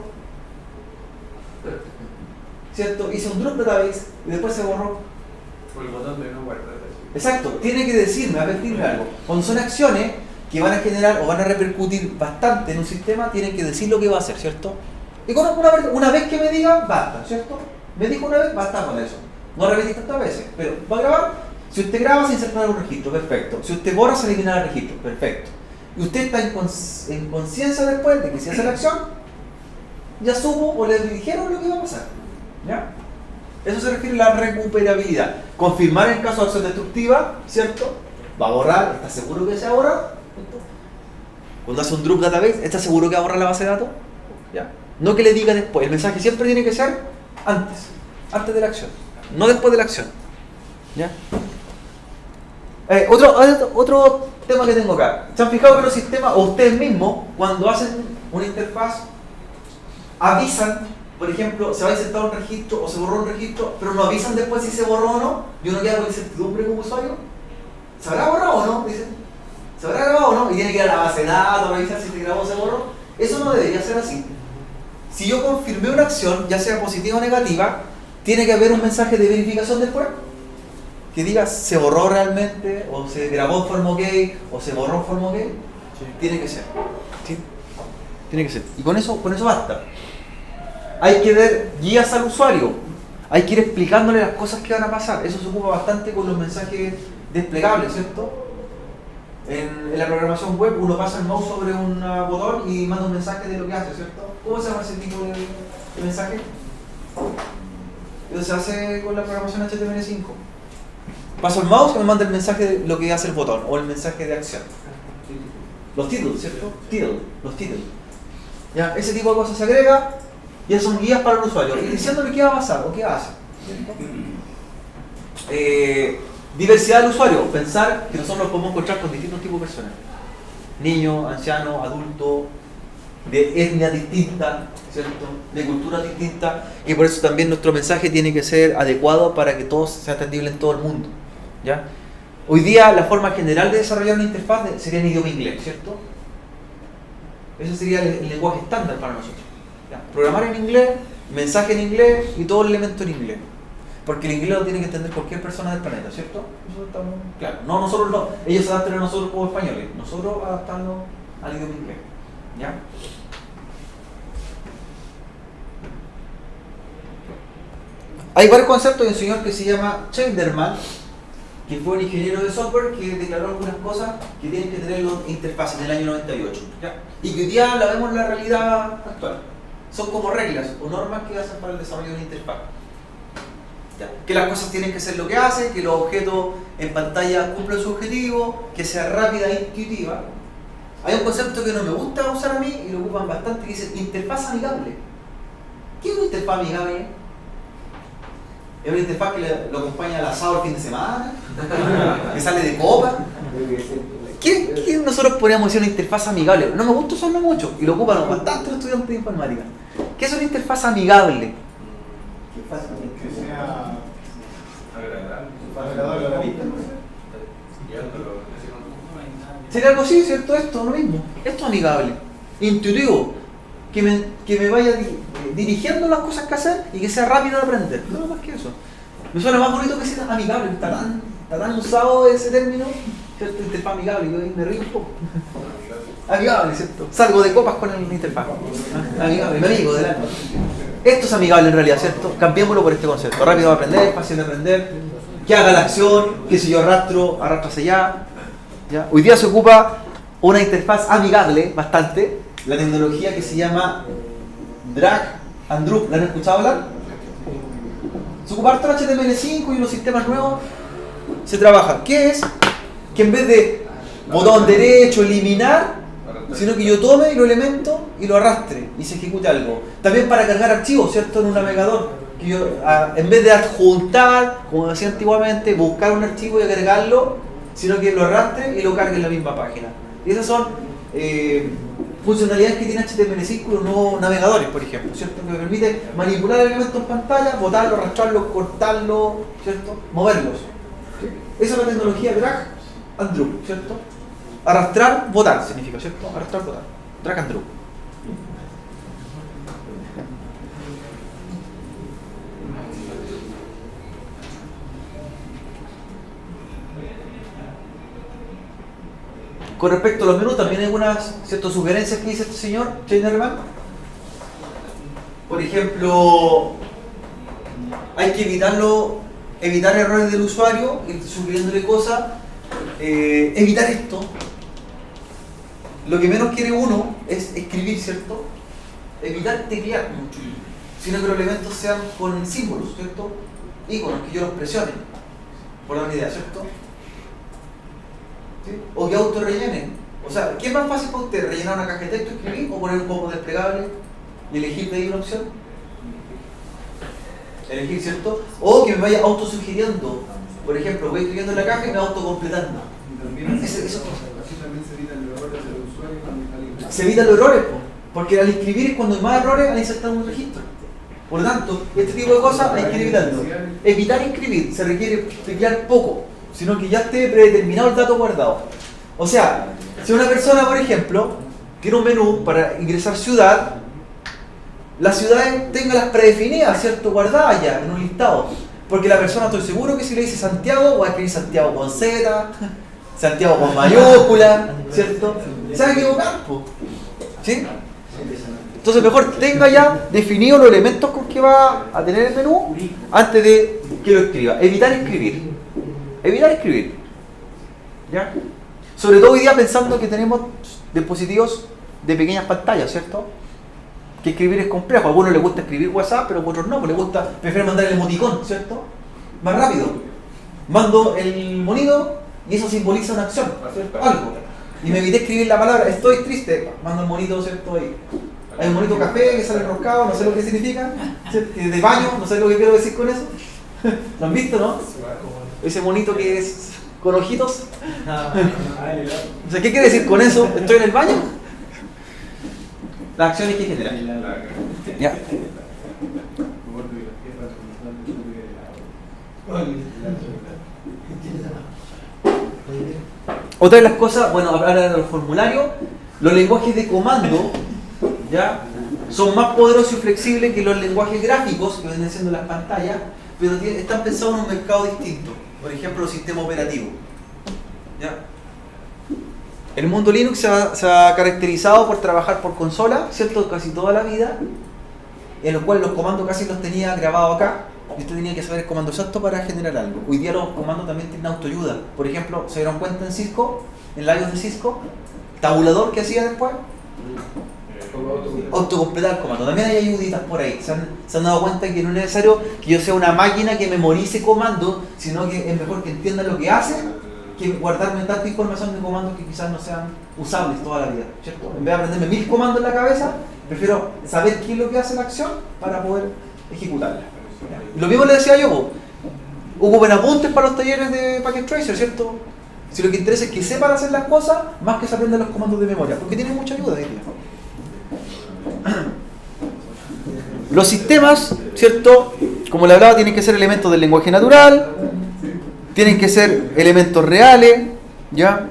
¿cierto? Hice un drop database y después se borró. Por el botón de no guardar. Exacto, tiene que decirme, advertirme algo. Cuando son acciones que van a generar o van a repercutir bastante en un sistema, tienen que decir lo que va a hacer, ¿cierto? Y con una vez que me diga, basta, ¿cierto? Me dijo una vez, basta con eso. No repetir tantas veces, pero va a grabar. Si usted graba, se inserta en un registro, perfecto. Si usted borra, se elimina el registro, perfecto. Y usted está en conciencia después de que si hace la acción, ya supo o le dijeron lo que iba a pasar, ¿ya? Eso se refiere a la recuperabilidad. Confirmar en caso de acción destructiva, ¿cierto? Va a borrar, ¿está seguro que se va a borrar? Cuando hace un drop database, ¿está seguro que va a borrar la base de datos? ¿Ya? No que le diga después, el mensaje siempre tiene que ser antes de la acción, no después de la acción, ¿ya? Otro tema que tengo acá. ¿Se han fijado que los sistemas, o ustedes mismos, cuando hacen una interfaz, avisan, por ejemplo, se va a insertar un registro o se borró un registro, pero no avisan después si se borró o no? Y uno queda con incertidumbre como usuario. ¿Se habrá borrado o no? Dicen. ¿Se habrá grabado o no? Y tiene que ir a la base de datos, revisar si se grabó o se borró. Eso no debería ser así. Si yo confirmé una acción, ya sea positiva o negativa, tiene que haber un mensaje de verificación después que diga se borró realmente, o se grabó en forma OK, o se borró en forma OK. Sí. Tiene que ser. ¿Sí? Tiene que ser. Y con eso basta. Hay que dar guías al usuario. Hay que ir explicándole las cosas que van a pasar. Eso se ocupa bastante con los mensajes desplegables, ¿cierto? En la programación web uno pasa el mouse sobre un botón y manda un mensaje de lo que hace, ¿cierto? ¿Cómo se llama ese tipo de mensaje? Eso se hace con la programación HTML5. Paso el mouse y me manda el mensaje de lo que hace el botón o el mensaje de acción. Los títulos, ¿cierto? Los títulos. Ya, ese tipo de cosas se agrega y esas son guías para el usuario, y diciéndole qué va a pasar o qué va a hacer. Diversidad del usuario, pensar que nosotros nos podemos encontrar con distintos tipos de personas. Niños, ancianos, adultos, de etnia distinta, ¿cierto? De cultura distinta, y por eso también nuestro mensaje tiene que ser adecuado para que todo sea entendible en todo el mundo, ¿ya? Hoy día la forma general de desarrollar una interfaz sería en idioma inglés, ¿cierto? Ese sería el lenguaje estándar para nosotros, ¿ya? Programar en inglés, mensaje en inglés y todo el elemento en inglés. Porque el inglés lo tiene que entender cualquier persona del planeta, ¿cierto? Eso está muy claro. No, nosotros no. Ellos se adaptan a nosotros como españoles. Nosotros adaptando al idioma inglés, ¿ya? Hay varios conceptos. Hay un señor que se llama Schneiderman, que fue un ingeniero de software que declaró algunas cosas que tienen que tener las interfaces en el año 98, ¿ya? Y que hoy día la vemos en la realidad actual. Son como reglas o normas que hacen para el desarrollo de una interfaz. Que las cosas tienen que ser lo que hacen, que los objetos en pantalla cumplan su objetivo, que sea rápida e intuitiva. Hay un concepto que no me gusta usar a mí y lo ocupan bastante, que dice interfaz amigable. ¿Qué es una interfaz amigable? ¿Es una interfaz que lo acompaña al asado el fin de semana? ¿Que sale de copa? ¿Qué nosotros podríamos decir una interfaz amigable? No me gusta usarlo mucho y lo ocupan bastante los estudiantes de informática. ¿Qué es una interfaz amigable? Que sea agradable a la vista. Sería algo así, ¿cierto? Esto, lo mismo. Esto es amigable, intuitivo, que me vaya dirigiendo las cosas que hacer y que sea rápido de aprender. No más que eso. Me suena más bonito que sea amigable. Está tan usado ese término, ¿cierto? Interfaz amigable. Yo me río un poco. Amigable, ¿cierto? Salgo de copas con el interfaz. Amigable, mi amigo del alma. Esto es amigable en realidad, ¿cierto? Cambiémoslo por este concepto. Rápido de aprender, fácil de aprender, que haga la acción, que si yo arrastro hacia allá, ¿ya? Hoy día se ocupa una interfaz amigable, bastante, la tecnología que se llama drag and drop, ¿la han escuchado hablar? Se ocupa harto el HTML5 y los sistemas nuevos se trabaja. ¿Qué es? Que en vez de botón derecho, eliminar, sino que yo tome los elementos y lo arrastre y se ejecute algo. También para cargar archivos, ¿cierto? En un navegador. Que yo, en vez de adjuntar, como decía antiguamente, buscar un archivo y agregarlo, sino que lo arrastre y lo cargue en la misma página. Y esas son funcionalidades que tiene HTML5 y los nuevos navegadores, por ejemplo, ¿cierto? Que me permite manipular elementos en pantalla, botarlo, arrastrarlo, cortarlo, ¿cierto? Moverlos. Esa es la tecnología drag and drop, ¿cierto? Arrastrar, botar significa, ¿cierto? Arrastrar, botar. Drag and drop. Con respecto a los menús, también hay algunas ciertas sugerencias que dice este señor, Chainerman. Por ejemplo, hay que evitar errores del usuario, ir sugiriéndole cosas, evitar esto. Lo que menos quiere uno es escribir, ¿cierto? Evitar teclear mucho, sino que los elementos sean con símbolos, ¿cierto? Iconos, que yo los presione, por dar una idea, ¿cierto? ¿Sí? O que auto rellenen. O sea, ¿qué es más fácil para usted? ¿Rellenar una caja de texto, escribir, o poner un poco desplegable y elegir de ahí una opción? Elegir, ¿cierto? O que me vaya autosugiriendo. Por ejemplo, voy escribiendo en la caja y me autocompletando. Eso también se evitan los errores del usuario cuando está libre. se evitan los errores, porque al escribir es cuando hay más errores al insertar un registro. Por lo tanto, este tipo de cosas hay que ir evitando. Evitar escribir se requiere teclear poco, sino que ya esté predeterminado el dato guardado. O sea, si una persona, por ejemplo, tiene un menú para ingresar ciudad, las ciudades tengan las predefinidas, ¿cierto? Guardadas ya en un listado. Porque la persona, estoy seguro que si le dice Santiago, va a escribir Santiago con Z, Santiago con mayúscula, ¿cierto? Se va a equivocar, po. ¿Sí? Entonces mejor tenga ya definidos los elementos con que va a tener el menú antes de que lo escriba. Evitar escribir. Evitar escribir. ¿Ya? Sobre todo hoy día pensando que tenemos dispositivos de pequeñas pantallas, ¿cierto? Que escribir es complejo. A algunos les gusta escribir WhatsApp, pero a otros no, pues les gusta, prefieren mandar el emoticón, ¿cierto? Más rápido. Mando el monito y eso simboliza una acción, ¿cierto? Algo. Y me evité escribir la palabra estoy triste, mando el monito, ¿cierto? Ahí. Hay un monito café que sale enroscado, no sé lo que significa, ¿cierto? De baño, no sé lo que quiero decir con eso. ¿Lo han visto, no? Ese monito que es con ojitos. O sea, ¿qué quiere decir con eso? ¿Estoy en el baño? Las acciones que generan. Ya. Otra de las cosas, bueno, hablar de los formularios, los lenguajes de comando, ¿ya? Son más poderosos y flexibles que los lenguajes gráficos que vienen siendo las pantallas, pero están pensados en un mercado distinto. Por ejemplo, los sistemas operativos. ¿Ya? El mundo Linux se ha caracterizado por trabajar por consola, ¿cierto? Casi toda la vida, en lo cual los comandos casi los tenía grabados acá, y usted tenía que saber el comando exacto para generar algo. Hoy día los comandos también tienen autoayuda. Por ejemplo, ¿se dieron cuenta en Cisco, en la iOS de Cisco? Tabulador que hacía después. Autocompletar el comando. También hay ayuditas por ahí. Se han dado cuenta que no es necesario que yo sea una máquina que memorice comandos, sino que es mejor que entienda lo que hace que guardarme tanta información de comandos que quizás no sean usables toda la vida, ¿cierto? En vez de aprenderme 1000 comandos en la cabeza, prefiero saber qué es lo que hace la acción para poder ejecutarla. Lo mismo le decía yo, ocupen apuntes para los talleres de Packet Tracer, ¿cierto? Si lo que interesa es que sepan hacer las cosas, más que se aprendan los comandos de memoria, porque tienen mucha ayuda, diría. Los sistemas, ¿cierto? Como le hablaba, tienen que ser elementos del lenguaje natural, tienen que ser elementos reales, ¿ya?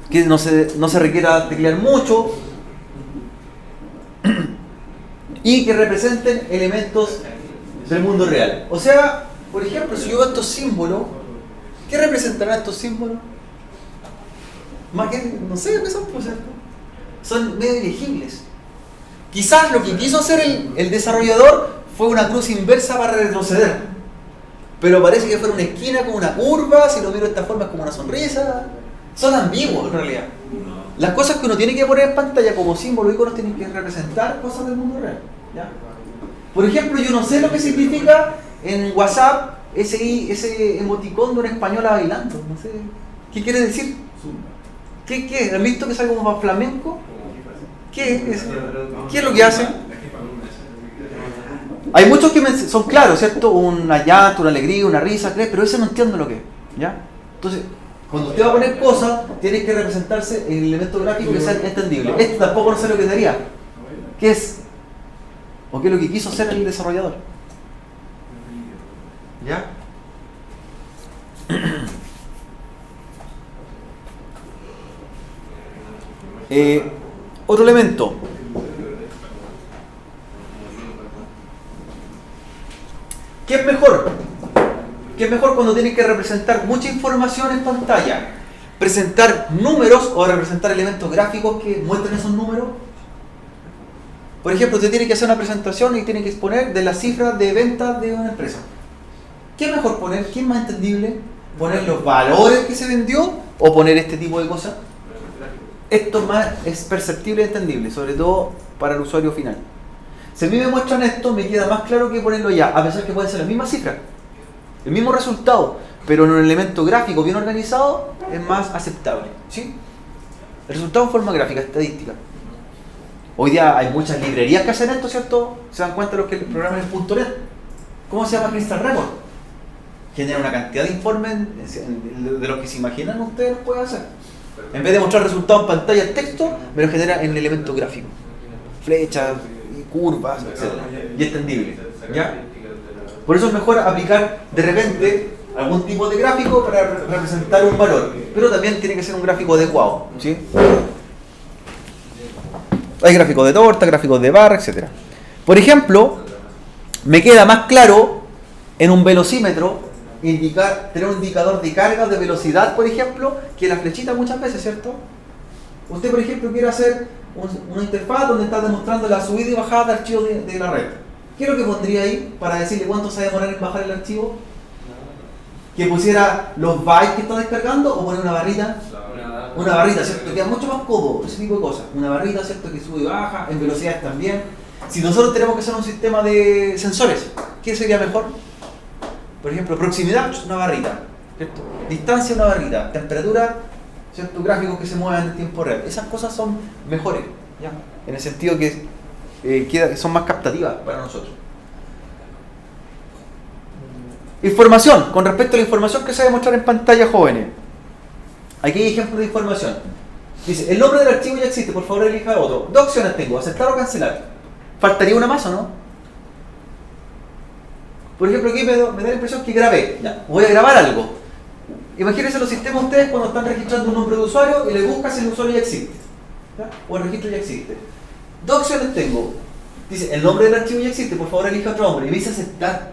Que no se requiera teclear mucho y que representen elementos del mundo real. O sea, por ejemplo, si yo veo estos símbolos, ¿qué representarán estos símbolos? Más que, no sé qué son, pues, son medio ilegibles. Quizás lo que quiso hacer el desarrollador fue una cruz inversa para retroceder, pero parece que fuera una esquina con una curva, si lo miro de esta forma es como una sonrisa. Son ambiguos en realidad. las cosas que uno tiene que poner en pantalla como símbolo, iconos, tienen que representar cosas del mundo real. ¿Ya? Por ejemplo, yo no sé lo que significa en WhatsApp ese emoticón de una española bailando. No sé. ¿Qué quiere decir? ¿Qué? ¿Han visto que es algo como más flamenco? ¿Qué es? ¿Qué es lo que hacen? Hay muchos que son claros, ¿cierto? Una llanto, una alegría, una risa, pero ese no entiendo lo que es. ¿Ya? Entonces, cuando usted va a poner cosas, tiene que representarse en el elemento gráfico que sea entendible. Este tampoco no sé lo que daría. ¿Qué es? ¿O qué es lo que quiso hacer el desarrollador? ¿Ya? Otro elemento. ¿Qué es mejor? ¿Qué es mejor cuando tienen que representar mucha información en pantalla? ¿Presentar números o representar elementos gráficos que muestren esos números? Por ejemplo, usted tiene que hacer una presentación y tiene que exponer de las cifras de ventas de una empresa. ¿Qué es mejor poner? ¿Qué es más entendible? ¿Poner los valores que se vendió o poner este tipo de cosas? Esto más es perceptible y entendible, sobre todo para el usuario final. Si a mí me muestran esto, me queda más claro que ponerlo ya, a pesar que pueden ser las mismas cifras, el mismo resultado, pero en un elemento gráfico bien organizado es más aceptable. ¿Sí? El resultado en forma gráfica, estadística. Hoy día hay muchas librerías que hacen esto, ¿cierto? Se dan cuenta los que programan en .NET. ¿Cómo se llama Crystal Record? Genera una cantidad de informes de los que se imaginan ustedes pueden hacer. En vez de mostrar resultados en pantalla en texto, me lo genera en el elemento gráfico. Flechas, curvas, etc. Y entendible. ¿Ya? Por eso es mejor aplicar de repente algún tipo de gráfico para representar un valor. Pero también tiene que ser un gráfico adecuado. ¿Sí? Hay gráficos de torta, gráficos de barra, etc. Por ejemplo, me queda más claro en un velocímetro tener un indicador de carga de velocidad, por ejemplo, que la flechita muchas veces, ¿cierto? Usted, por ejemplo, quiere hacer una interfaz donde está demostrando la subida y bajada de archivos de la red. ¿Qué es lo que pondría ahí para decirle cuánto se va a demorar en bajar el archivo? ¿Que pusiera los bytes que está descargando o poner una barrita? Una barrita, ¿cierto? Queda mucho más cómodo, ese tipo de cosas. Una barrita, ¿cierto? Que sube y baja, en velocidades también. Si nosotros tenemos que hacer un sistema de sensores, ¿qué sería mejor? Por ejemplo, proximidad, una barrita, ¿cierto? Distancia, una barrita. Temperatura, ¿cierto? Gráficos que se muevan en tiempo real. Esas cosas son mejores, ¿ya? En el sentido que son más captativas para nosotros. Información, con respecto a la información que se va a mostrar en pantalla, jóvenes. Aquí hay ejemplos de información. Dice, el nombre del archivo ya existe, por favor elija otro. Dos opciones tengo, aceptar o cancelar. ¿Faltaría una más o no? Por ejemplo, aquí me da la impresión que grabé. Ya, voy a grabar algo. Imagínense los sistemas ustedes cuando están registrando un nombre de usuario y le buscas si el usuario ya existe. ¿Ya? O el registro ya existe. Dos opciones tengo. Dice, el nombre del archivo ya existe, por favor elija otro nombre. Y me dice aceptar.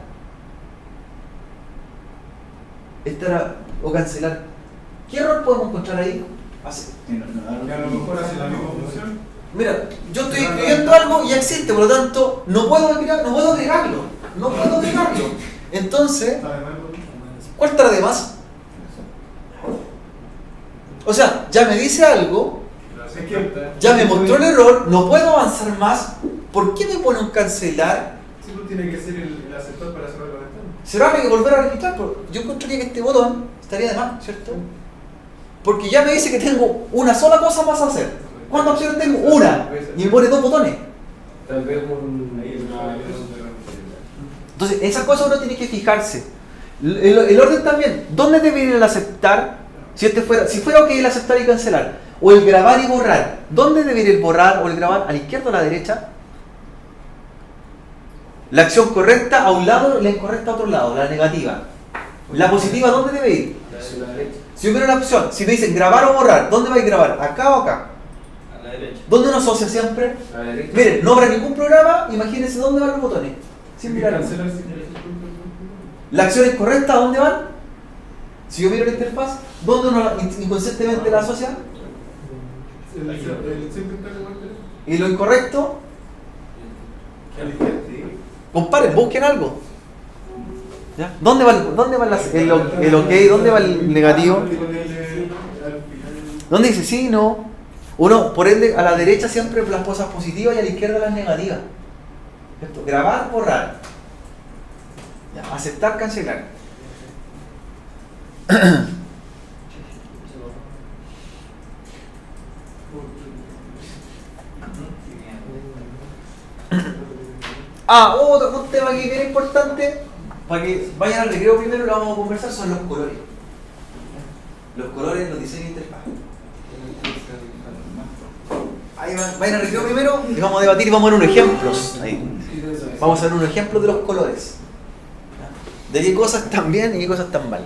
O cancelar. ¿Qué error podemos encontrar ahí? Que a lo mejor hace la misma función. Mira, yo estoy escribiendo algo y ya existe, por lo tanto, no puedo agregarlo. Entonces, ¿cuál estará de más? O sea, ya me dice algo, ya me mostró el error, no puedo avanzar más. ¿Por qué me pone un cancelar? Sí, pues tiene que ser el aceptar para cerrar la ventana. Cerrar y volver a registrar, pero yo encontraría que este botón estaría de más, ¿cierto? Porque ya me dice que tengo una sola cosa más a hacer. ¿Cuántas opciones tengo? Una. Y me pone dos botones. Tal vez Entonces, esas cosas uno tiene que fijarse. El orden también. ¿Dónde debe ir el aceptar? Si fuera ok el aceptar y cancelar. O el grabar y borrar. ¿Dónde debe ir el borrar o el grabar? ¿A la izquierda o a la derecha? La acción correcta a un lado y la incorrecta a otro lado. La negativa. La positiva, ¿dónde debe ir? Si hubiera una opción, si me dicen grabar o borrar, ¿dónde va a ir grabar? ¿Acá o acá? a la derecha. ¿Dónde uno asocia siempre? A la derecha. Miren, no habrá ningún programa, imagínense dónde van los botones. Sin mirar. La acción es correcta, ¿a dónde van? Si yo miro la interfaz, ¿dónde uno inconscientemente la asocia? ¿Y lo incorrecto? Comparen, busquen algo. ¿Ya? ¿Dónde va el ok? ¿Dónde va el negativo? ¿Dónde dice sí, no? Uno, por ende, a la derecha siempre las cosas positivas y a la izquierda las negativas. ¿Cierto? Grabar, borrar. Ya, aceptar, cancelar. Otro un tema que es importante, para que vayan al recreo primero, lo vamos a conversar, son los colores. Los colores, los diseños de interfaz. Ahí vayan al recreo primero y vamos a debatir y vamos a ver unos ejemplos. Ahí. Vamos a ver unos ejemplos de los colores. De qué cosas están bien y qué cosas están mal.